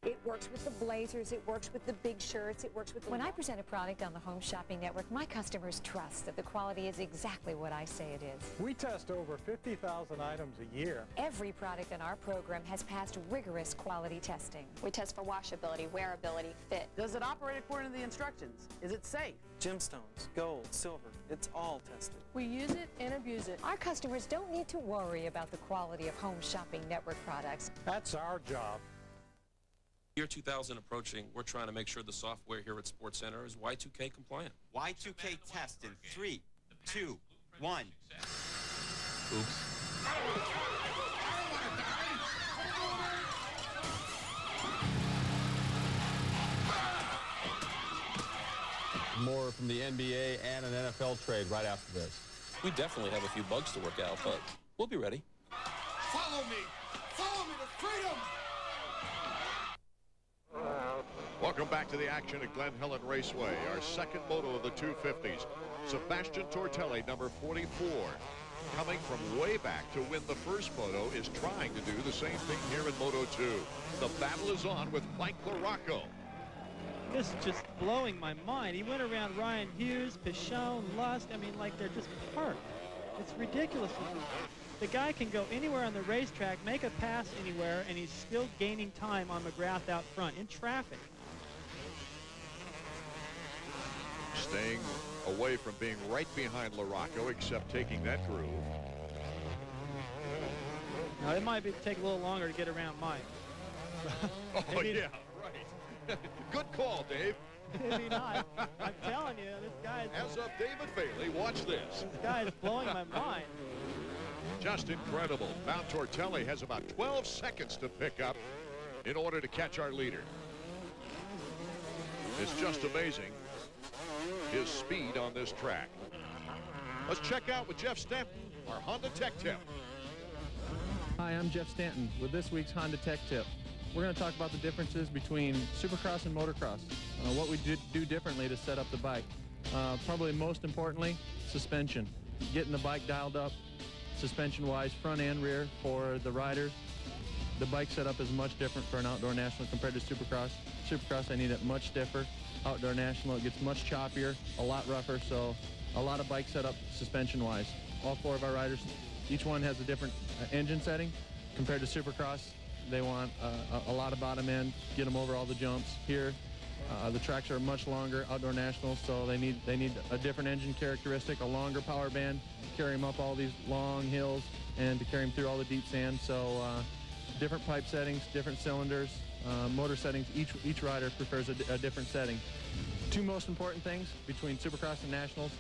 It works with the blazers, it works with the big shirts, it works with the... When I present a product on the Home Shopping Network, my customers trust that the quality is exactly what I say it is. We test over 50,000 items a year. Every product in our program has passed rigorous quality testing. We test for washability, wearability, fit. Does it operate according to the instructions? Is it safe? Gemstones, gold, silver, it's all tested. We use it and abuse it. Our customers don't need to worry about the quality of Home Shopping Network products. That's our job. Year 2000 approaching, we're trying to make sure the software here at Sports Center is Y2K compliant. Y2K test in 3, 2, 1. Oops. More from the NBA and an NFL trade right after this. We definitely have a few bugs to work out, but we'll be ready. Follow me! Follow me to freedom! Welcome back to the action at Glen Helen Raceway, our second moto of the 250s. Sebastian Tortelli, number 44, coming from way back to win the first moto, is trying to do the same thing here in Moto 2. The battle is on with Mike Larocco. This is just blowing my mind. He went around Ryan Hughes, Pichon, Lust. I mean, like they're just parked. It's ridiculous. The guy can go anywhere on the racetrack, make a pass anywhere, and he's still gaining time on McGrath out front in traffic. Staying away from being right behind Larocco, except taking that groove. Now, it might take a little longer to get around Mike. Oh, yeah, right. Good call, Dave. Maybe not. I'm telling you, this guy's... As of David Bailey, watch this. This guy's blowing my mind. Just incredible. Now Tortelli has about 12 seconds to pick up in order to catch our leader. It's just amazing, his speed on this track. Let's check out with Jeff Stanton, our Honda Tech Tip. Hi, I'm Jeff Stanton with this week's Honda Tech Tip. We're going to talk about the differences between Supercross and Motocross, what we do differently to set up the bike. Probably most importantly, suspension. Getting the bike dialed up suspension-wise, front and rear for the riders. The bike setup is much different for an outdoor national compared to Supercross. Supercross, I need it much stiffer. Outdoor national, it gets much choppier, a lot rougher, so a lot of bike setup suspension-wise. All 4 of our riders, each one has a different engine setting. Compared to Supercross, they want a lot of bottom end, get them over all the jumps. Here, the tracks are much longer, outdoor nationals, so they need a different engine characteristic, a longer power band, carry them up all these long hills, and to carry them through all the deep sand. So different pipe settings, different cylinders, motor settings. Each rider prefers a different setting. 2 most important things between Supercross and Nationals.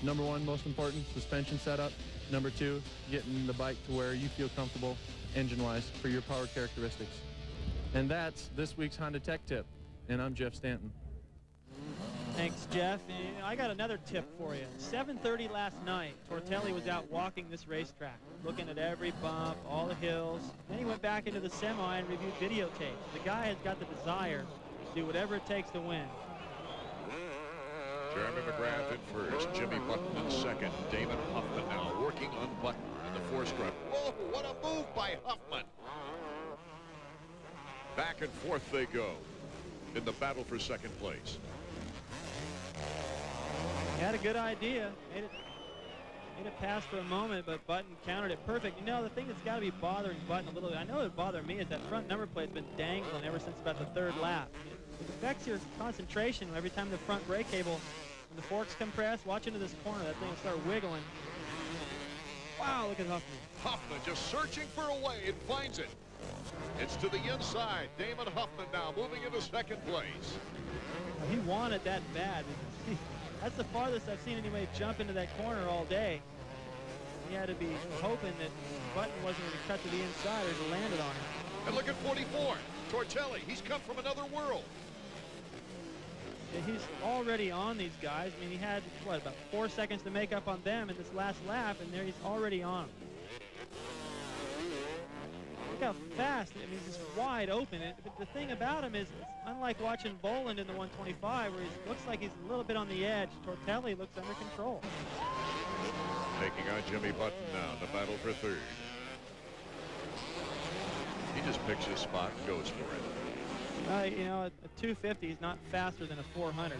Number 1, most important, suspension setup. Number 2, getting the bike to where you feel comfortable engine-wise for your power characteristics. And that's this week's Honda Tech Tip. And I'm Jeff Stanton. Thanks, Jeff. And I got another tip for you. 7:30 last night, Tortelli was out walking this racetrack, looking at every bump, all the hills. Then he went back into the semi and reviewed videotapes. The guy has got the desire to do whatever it takes to win. Jeremy McGrath in first, Jimmy Button in second. Damon Huffman now working on Button in the fourth strut. Whoa, what a move by Huffman. Back and forth they go in the battle for second place. He had a good idea. Made it pass for a moment, but Button countered it perfect. You know, the thing that's got to be bothering Button a little bit, I know it bothered me, is that front number plate's been dangling ever since about the third lap. It affects your concentration every time the front brake cable, when the forks compress. Watch into this corner, that thing will start wiggling. Wow, look at Huffman. Huffman just searching for a way and finds it. It's to the inside. Damon Huffman now moving into second place. He wanted that bad. That's the farthest I've seen anybody jump into that corner all day. He had to be hoping that Button wasn't going to cut to the inside or he landed on him. And look at 44. Tortelli, he's come from another world. Yeah, he's already on these guys. I mean, he had, what, about 4 seconds to make up on them in this last lap, and there he's already on them. Look how fast. I mean, he's just wide open. But the thing about him is, it's unlike watching Boland in the 125, where he looks like he's a little bit on the edge. Tortelli looks under control. Taking on Jimmy Button now in the battle for third. He just picks his spot and goes for it. You know, a 250 is not faster than a 400.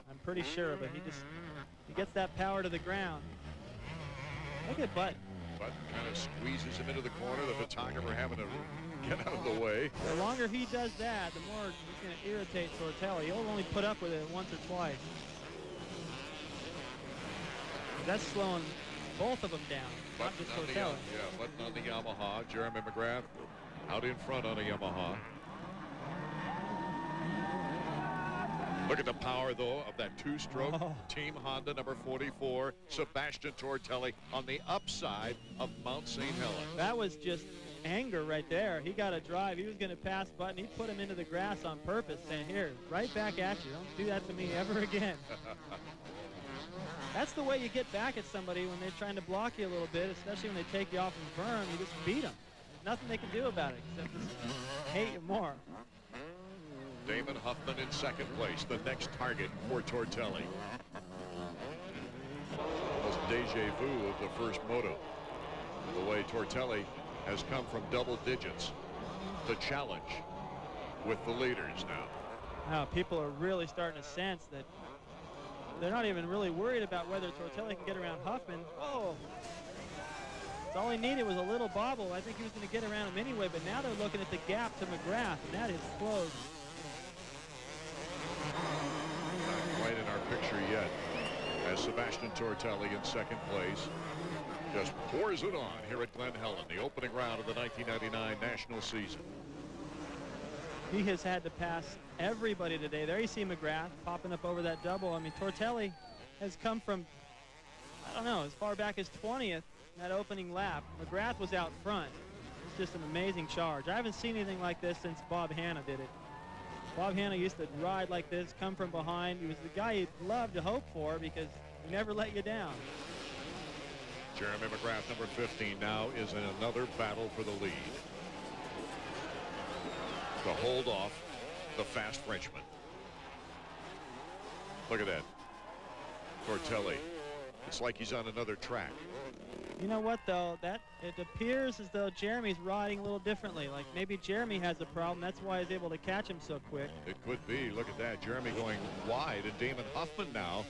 I'm pretty sure, but he gets that power to the ground. Look at Button. Button kind of squeezes him into the corner. The photographer having to get out of the way. The longer he does that, the more he's going to irritate Tortelli. He'll only put up with it once or twice. That's slowing both of them down, not just Tortelli. Button on the Yamaha. Jeremy McGrath out in front on a Yamaha. Look at the power, though, of that two-stroke Team Honda number 44, Sebastian Tortelli, on the upside of Mount St. Helens. That was just anger right there. He got a drive. He was going to pass Button. He put him into the grass on purpose, saying, here, right back at you. Don't do that to me ever again. That's the way you get back at somebody when they're trying to block you a little bit, especially when they take you off and burn. You just beat them. There's nothing they can do about it except just hate you more. Damon Huffman in second place, the next target for Tortelli. Almost deja vu of the first moto. The way Tortelli has come from double digits. The challenge with the leaders now. Now people are really starting to sense that they're not even really worried about whether Tortelli can get around Huffman. Oh, all he needed was a little bobble. I think he was going to get around him anyway, but now they're looking at the gap to McGrath, and that is closed. Not quite in our picture yet, as Sebastian Tortelli in second place just pours it on here at Glen Helen, the opening round of the 1999 national season. He has had to pass everybody today. There you see McGrath popping up over that double. I mean, Tortelli has come from, I don't know, as far back as 20th in that opening lap. McGrath was out front. It's just an amazing charge. I haven't seen anything like this since Bob Hanna did it. Bob Hanna used to ride like this, come from behind. He was the guy you'd love to hope for because he never let you down. Jeremy McGrath, number 15, now is in another battle for the lead. To hold off the fast Frenchman. Look at that. Tortelli. It's like he's on another track. You know what, though? That it appears as though Jeremy's riding a little differently. Like maybe Jeremy has a problem. That's why he's able to catch him so quick. It could be. Look at that. Jeremy going wide, and Damon Huffman now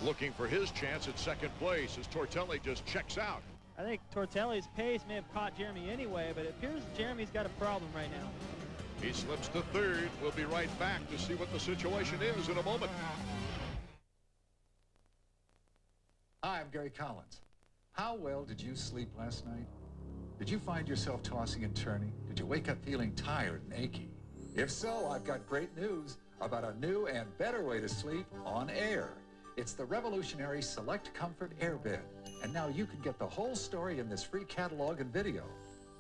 looking for his chance at second place as Tortelli just checks out. I think Tortelli's pace may have caught Jeremy anyway, but it appears Jeremy's got a problem right now. He slips to third. We'll be right back to see what the situation is in a moment. Hi, I'm Gary Collins. How well did you sleep last night? Did you find yourself tossing and turning? Did you wake up feeling tired and achy? If so, I've got great news about a new and better way to sleep on air. It's the revolutionary Select Comfort Airbed. And now you can get the whole story in this free catalog and video.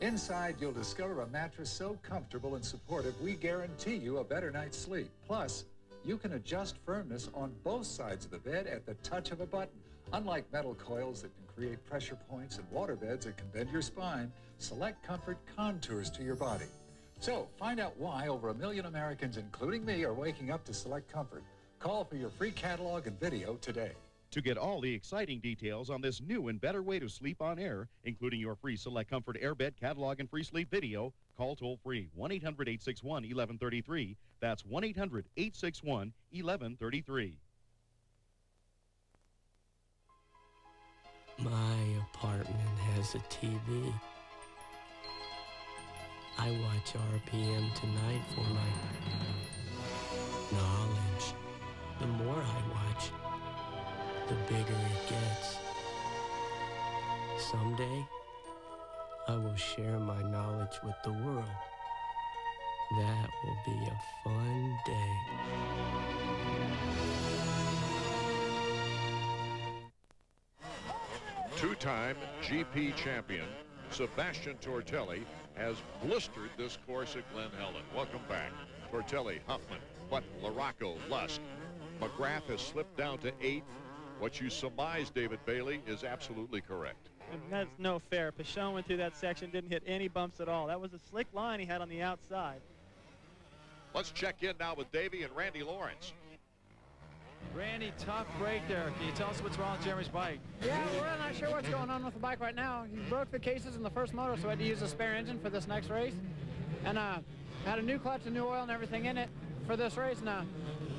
Inside, you'll discover a mattress so comfortable and supportive, we guarantee you a better night's sleep. Plus, You can adjust firmness on both sides of the bed at the touch of a button. Unlike metal coils that can create pressure points and water beds that can bend your spine, Select Comfort contours to your body. So, find out why over 1 million Americans, including me, are waking up to Select Comfort. Call for your free catalog and video today. To get all the exciting details on this new and better way to sleep on air, including your free Select Comfort Airbed catalog and free sleep video, call toll-free 1-800-861-1133. That's 1-800-861-1133. My apartment has a TV. I watch RPM tonight for my knowledge. The more I watch, the bigger it gets. Someday, I will share my knowledge with the world. That will be a fun day. Two-time GP champion Sebastian Tortelli has blistered this course at Glen Helen. Welcome back. Tortelli, Huffman, Button, LaRocco, Lusk. McGrath has slipped down to 8th. What you surmise, David Bailey, is absolutely correct. And that's no fair. Pichon went through that section, didn't hit any bumps at all. That was a slick line he had on the outside. Let's check in now with Davey and Randy Lawrence. Randy, tough break there. Can you tell us what's wrong with Jeremy's bike? Yeah, we're not sure what's going on with the bike right now. He broke the cases in the first motor, so I had to use a spare engine for this next race. And had a new clutch and new oil and everything in it for this race. And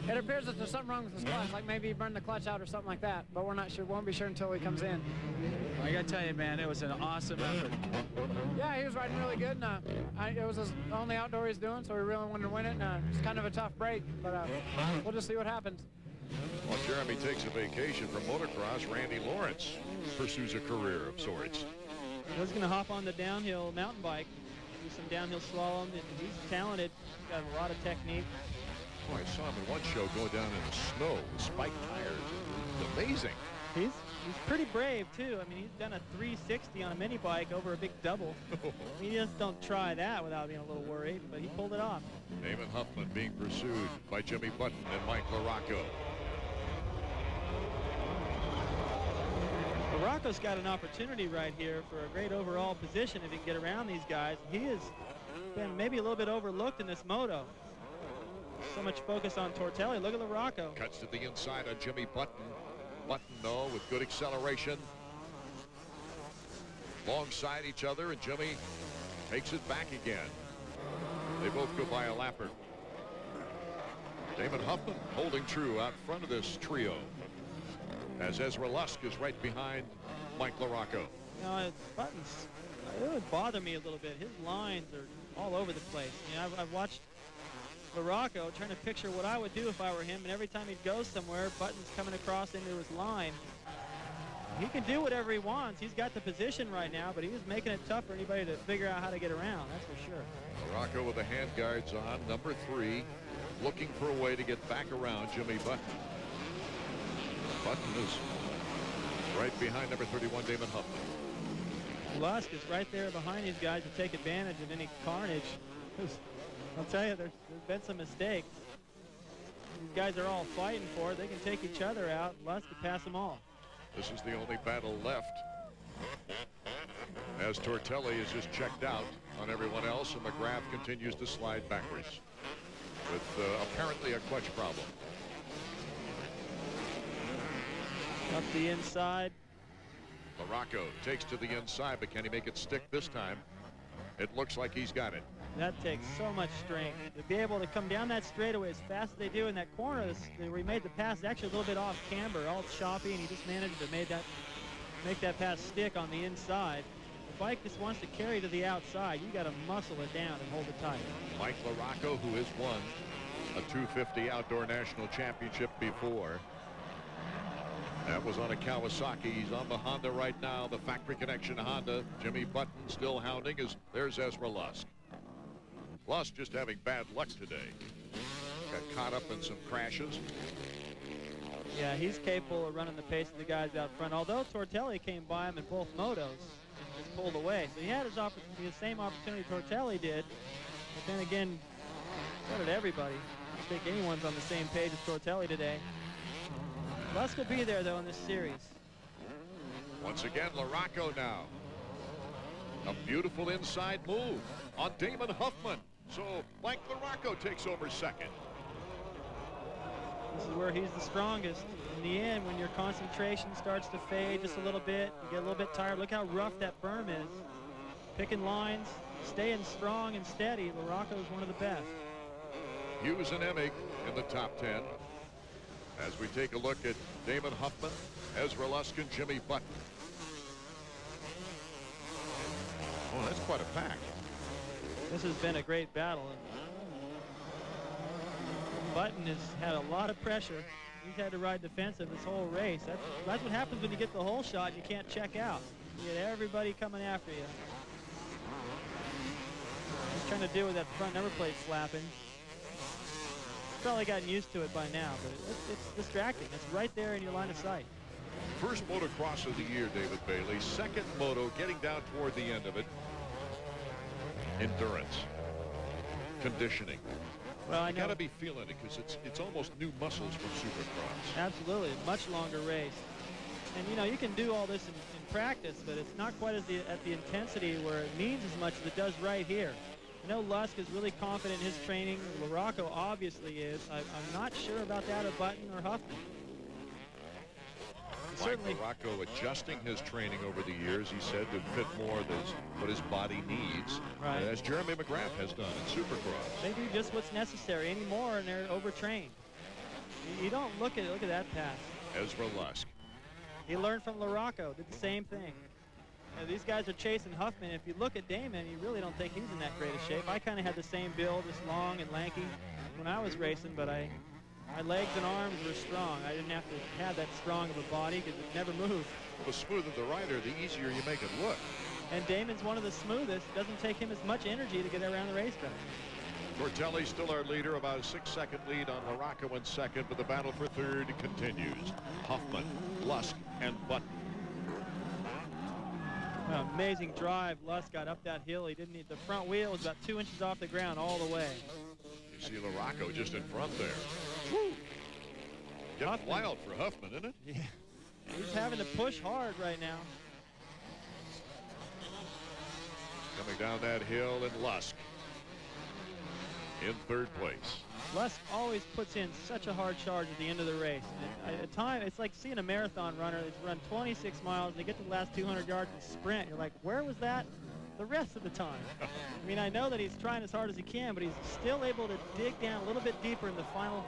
it appears that there's something wrong with his clutch, like maybe he burned the clutch out or something like that. But we're not sure. Won't be sure until he comes in. I gotta tell you, man, it was an awesome effort. Yeah, he was riding really good. And it was his only outdoor he's doing, so we really wanted to win it. And it's kind of a tough break, but we'll just see what happens. While Jeremy takes a vacation from motocross, Randy Lawrence pursues a career of sorts. He was going to hop on the downhill mountain bike, do some downhill slalom. He's talented. He's got a lot of technique. Oh, I saw him in one show go down in the snow with spiked tires. It's amazing. He's pretty brave, too. I mean, he's done a 360 on a mini bike over a big double. He just don't try that without being a little worried, but he pulled it off. Damon Huffman being pursued by Jimmy Button and Mike LaRocco. LaRocco's got an opportunity right here for a great overall position if he can get around these guys. He has been maybe a little bit overlooked in this moto. So much focus on Tortelli. Look at LaRocco. Cuts to the inside on Jimmy Button. Button, though, with good acceleration. Alongside each other, and Jimmy takes it back again. They both go by a lapper. Damon Huffman holding true out front of this trio, as Ezra Lusk is right behind Mike LaRocco. You know, Button's, it would bother me a little bit. His lines are all over the place. You know, I've watched LaRocco trying to picture what I would do if I were him, and every time he'd go somewhere, Button's coming across into his line. He can do whatever he wants. He's got the position right now, but he was making it tough for anybody to figure out how to get around, that's for sure. LaRocco with the hand guards on, number 3, looking for a way to get back around Jimmy Button. Button is right behind number 31, Damon Huffman. Lusk is right there behind these guys to take advantage of any carnage. I'll tell you, there's been some mistakes. These guys are all fighting for it. They can take each other out. Lusk can pass them all. This is the only battle left, as Tortelli is just checked out on everyone else, and McGrath continues to slide backwards with apparently a clutch problem. Up the inside. LaRocco takes to the inside, but can he make it stick this time? It looks like he's got it. That takes so much strength. To be able to come down that straightaway as fast as they do in that corner where he made the pass, actually a little bit off camber, all choppy, and he just managed to make that pass stick on the inside. The bike just wants to carry to the outside. You got to muscle it down and hold it tight. Mike LaRocco, who has won a 250 Outdoor National Championship before. That was on a Kawasaki. He's on the Honda right now, the factory connection Honda. Jimmy Button still hounding as there's Ezra Lusk. Lusk just having bad luck today. Got caught up in some crashes. Yeah, he's capable of running the pace of the guys out front, although Tortelli came by him in both motos and just pulled away. So he had his opportunity, the same opportunity Tortelli did. But then again, so did everybody. think anyone's on the same page as Tortelli today. Lusk will be there, though, in this series. Once again, LaRocco now. A beautiful inside move on Damon Huffman. So Mike LaRocco takes over second. This is where he's the strongest. In the end, when your concentration starts to fade just a little bit, you get a little bit tired. Look how rough that berm is. Picking lines, staying strong and steady. LaRocco is one of the best. Hughes and Emig in the top 10. As we take a look at Damon Huffman, Ezra Lusk, and Jimmy Button. Oh, that's quite a pack. This has been a great battle. Button has had a lot of pressure. He's had to ride defensive this whole race. That's what happens when you get the hole shot and you can't check out. You get everybody coming after you. He's trying to deal with that front number plate flapping. Probably gotten used to it by now, but it's distracting. It's right there in your line of sight. First motocross of the year, David Bailey. Second moto, getting down toward the end of it. Endurance, conditioning. Well, I know. You got to be feeling it because it's almost new muscles from Supercross. Absolutely, much longer race. And you know, you can do all this in practice, but it's not quite at the intensity where it means as much as it does right here. I know Lusk is really confident in his training. LaRocco obviously is. I'm not sure about that of Button or Huffman. Mike LaRocco adjusting his training over the years, he said, to fit more what his body needs, right, as Jeremy McGrath has done in Supercross. They do just what's necessary anymore, and they're overtrained. You don't look at that pass. Ezra Lusk. He learned from LaRocco, did the same thing. Now, these guys are chasing Huffman. If you look at Damon, you really don't think he's in that great a shape. I kind of had the same build, just long and lanky, when I was racing, but my legs and arms were strong. I didn't have to have that strong of a body because it never moved. The smoother the rider, the easier you make it look. And Damon's one of the smoothest. It doesn't take him as much energy to get around the racetrack. Tortelli still our leader, about a 6-second lead on LaRocco in second, but the battle for third continues. Huffman, Lusk, and Button. Amazing drive. Lusk got up that hill. He didn't need the front wheel was about 2 inches off the ground all the way. You see LaRocco just in front there. Woo! Getting wild for Huffman, isn't it? Yeah. He's having to push hard right now. Coming down that hill, and Lusk in third place. Lusk always puts in such a hard charge at the end of the race. And at times, it's like seeing a marathon runner that's run 26 miles, and they get to the last 200 yards and sprint. You're like, where was that the rest of the time? I mean, I know that he's trying as hard as he can, but he's still able to dig down a little bit deeper in the final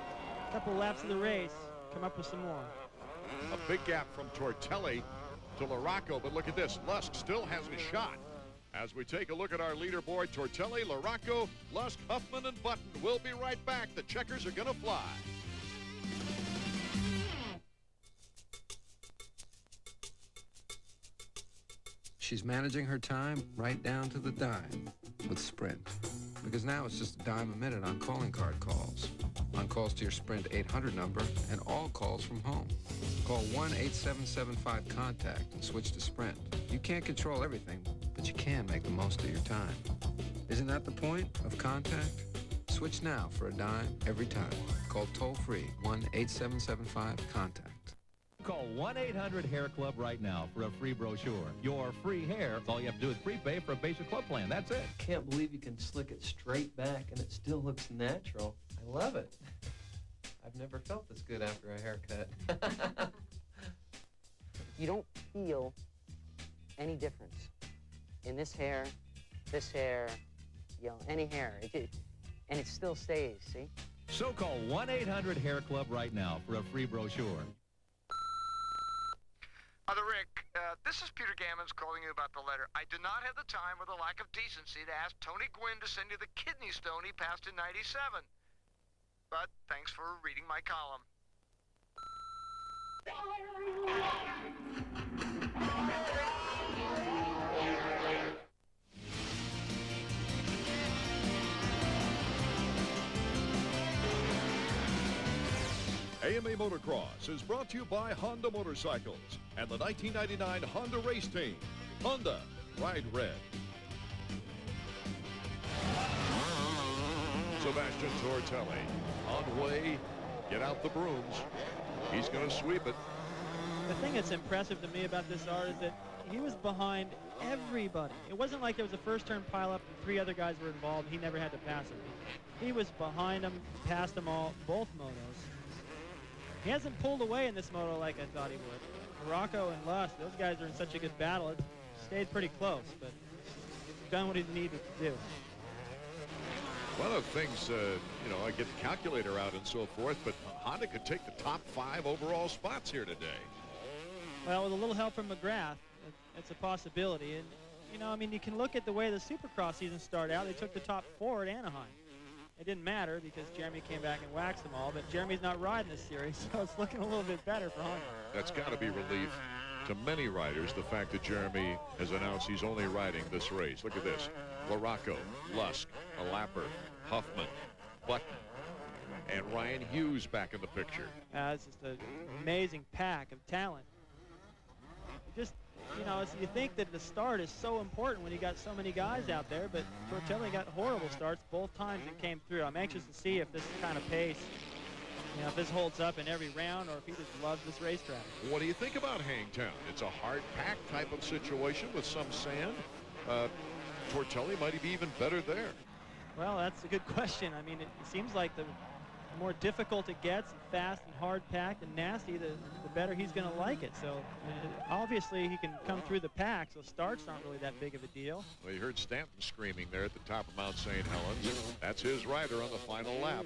couple laps of the race, come up with some more. A big gap from Tortelli to LaRocco, but look at this. Lusk still has a shot. As we take a look at our leaderboard, Tortelli, LaRocco, Lusk, Huffman, and Button. We'll be right back. The checkers are going to fly. She's managing her time right down to the dime with Sprint. Because now it's just a dime a minute on calling card calls, on calls to your Sprint 800 number, and all calls from home. Call 1-8775-CONTACT and switch to Sprint. You can't control everything, but you can make the most of your time. Isn't that the point of Contact? Switch now for a dime every time. Call toll-free 1-8775-CONTACT. Call 1-800-HAIR-CLUB right now for a free brochure. Your free hair, all you have to do is prepay for a basic club plan. That's it. Can't believe you can slick it straight back and it still looks natural. I love it. I've never felt this good after a haircut. You don't feel any difference in this hair, you know, any hair. And it still stays, see? So call 1-800-HAIR-CLUB right now for a free brochure. Father Rick, this is Peter Gammons calling you about the letter. I did not have the time or the lack of decency to ask Tony Gwynn to send you the kidney stone he passed in '97. But thanks for reading my column. AMA Motocross is brought to you by Honda Motorcycles and the 1999 Honda Race Team. Honda, ride red. Sebastian Tortelli on way. Get out the brooms. He's going to sweep it. The thing that's impressive to me about this, Art, is that he was behind everybody. It wasn't like there was a first-turn pileup and 3 other guys were involved and he never had to pass them. He was behind them, passed them all, both motos. He hasn't pulled away in this moto like I thought he would. Morocco and Lusk, those guys are in such a good battle. It stayed pretty close, but he's done what he needed to do. One of the things, you know, I get the calculator out and so forth, but Honda could take the top 5 overall spots here today. Well, with a little help from McGrath, it's a possibility. And, you know, I mean, you can look at the way the Supercross season started out. They took the top 4 at Anaheim. It didn't matter because Jeremy came back and waxed them all, but Jeremy's not riding this series, so it's looking a little bit better for Honda. That's got to be relief to many riders, the fact that Jeremy has announced he's only riding this race. Look at this. Larocco, Lusk, Alapper, Huffman, Button, and Ryan Hughes back in the picture. It's just an amazing pack of talent. Just, you know, you think that the start is so important when you got so many guys out there, but Tortelli got horrible starts both times it came through. I'm anxious to see if this kind of pace, you know, if this holds up in every round or if he just loves this racetrack. What do you think about Hangtown? It's a hard pack type of situation with some sand. Tortelli might be even better there. Well, that's a good question. I mean, it seems like the more difficult it gets, and fast and hard packed and nasty, the better he's going to like it. So obviously he can come through the pack, so starts aren't really that big of a deal. Well, you heard Stanton screaming there at the top of Mount St. Helens. That's his rider on the final lap.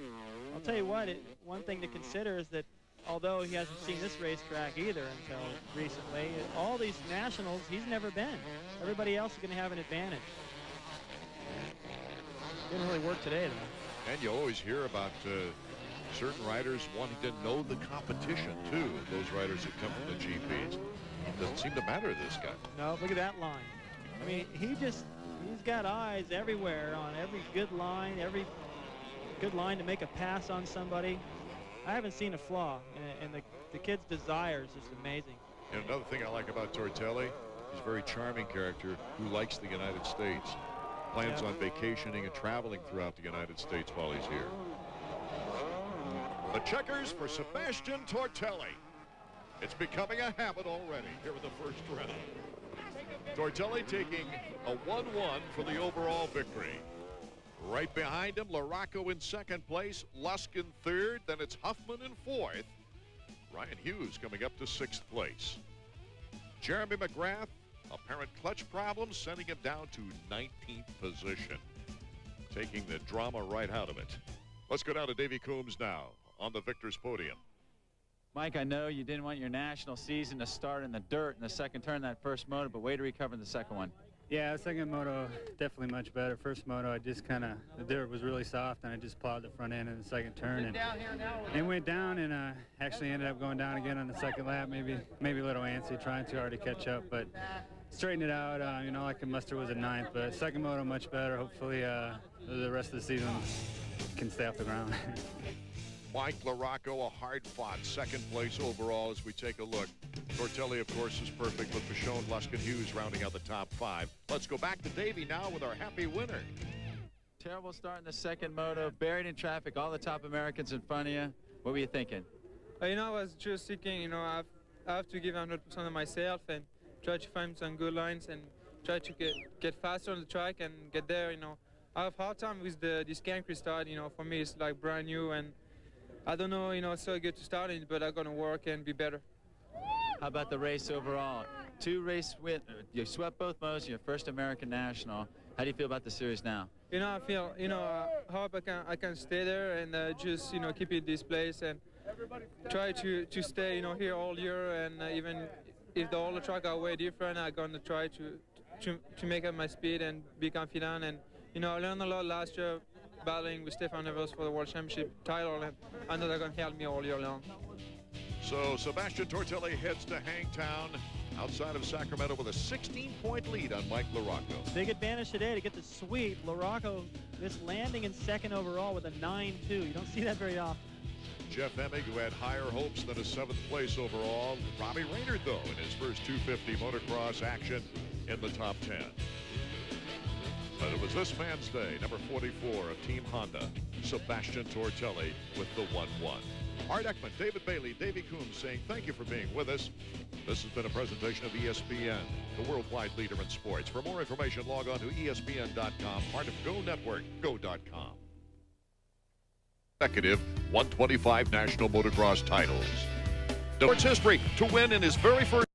I'll tell you what, one thing to consider is that although he hasn't seen this racetrack either until recently, all these nationals he's never been. Everybody else is going to have an advantage. Didn't really work today, though. And you always hear about certain riders wanting to know the competition, too. Those riders that come from the GPs. Doesn't seem to matter to this guy. No, look at that line. I mean, he's got eyes everywhere on every good line, every good line to make a pass on somebody. I haven't seen a flaw, and the kid's desire is just amazing. And another thing I like about Tortelli, he's a very charming character who likes the United States. Plans on vacationing and traveling throughout the United States while he's here. The checkers for Sebastian Tortelli. It's becoming a habit already here in the first round. Tortelli taking a 1-1 for the overall victory. Right behind him, Larocco in second place, Lusk in third, then it's Huffman in fourth. Ryan Hughes coming up to 6th place. Jeremy McGrath, apparent clutch problems sending him down to 19th position. Taking the drama right out of it. Let's go down to Davey Coombs now on the victor's podium. Mike, I know you didn't want your national season to start in the dirt in the second turn that first moto, but way to recover in the second one. Yeah, the second moto definitely much better. First moto, I just kind of, the dirt was really soft, and I just plowed the front end in the second turn, and went down, and actually ended up going down again on the second lap. Maybe a little antsy, trying too hard to catch up, but straightened it out. You know, like a muster was a 9th, but second moto much better. Hopefully, the rest of the season can stay off the ground. Mike Larocco, a hard-fought second place overall as we take a look. Tortelli, of course, is perfect, with Michonne, Lusk, and Hughes rounding out the top 5. Let's go back to Davey now with our happy winner. Terrible start in the second moto, buried in traffic, all the top Americans in front of you. What were you thinking? You know, I was just thinking, you know, I have to give 100% of myself and try to find some good lines and try to get faster on the track and get there, you know. I have a hard time with this Cancri start, you know. For me, it's like brand new, and I don't know, you know, it's so good to start it, but I'm going to work and be better. How about the race overall? 2 race win. You swept both motos, your first American national. How do you feel about the series now? You know, I feel, you know, I hope I can stay there and just, you know, keep it this place and try to stay, you know, here all year. And even if all the track are way different, I'm going to try to make up my speed and be confident. And, you know, I learned a lot last year battling with Stefan Nevers for the World Championship title, and I know they're going to help me all year long. So Sebastian Tortelli heads to Hangtown outside of Sacramento with a 16-point lead on Mike Larocco. Big advantage today to get the sweep. Larocco just landing in second overall with a 9-2. You don't see that very often. Jeff Emig, who had higher hopes than a 7th place overall. Robbie Raynard, though, in his first 250 motocross action in the top 10. But it was this man's day, number 44 of Team Honda, Sebastian Tortelli with the 1-1. Art Ekman, David Bailey, Davey Coombs saying thank you for being with us. This has been a presentation of ESPN, the worldwide leader in sports. For more information, log on to ESPN.com, part of Go Network, go.com. Consecutive 125 national motocross titles. Sports history to win in his very first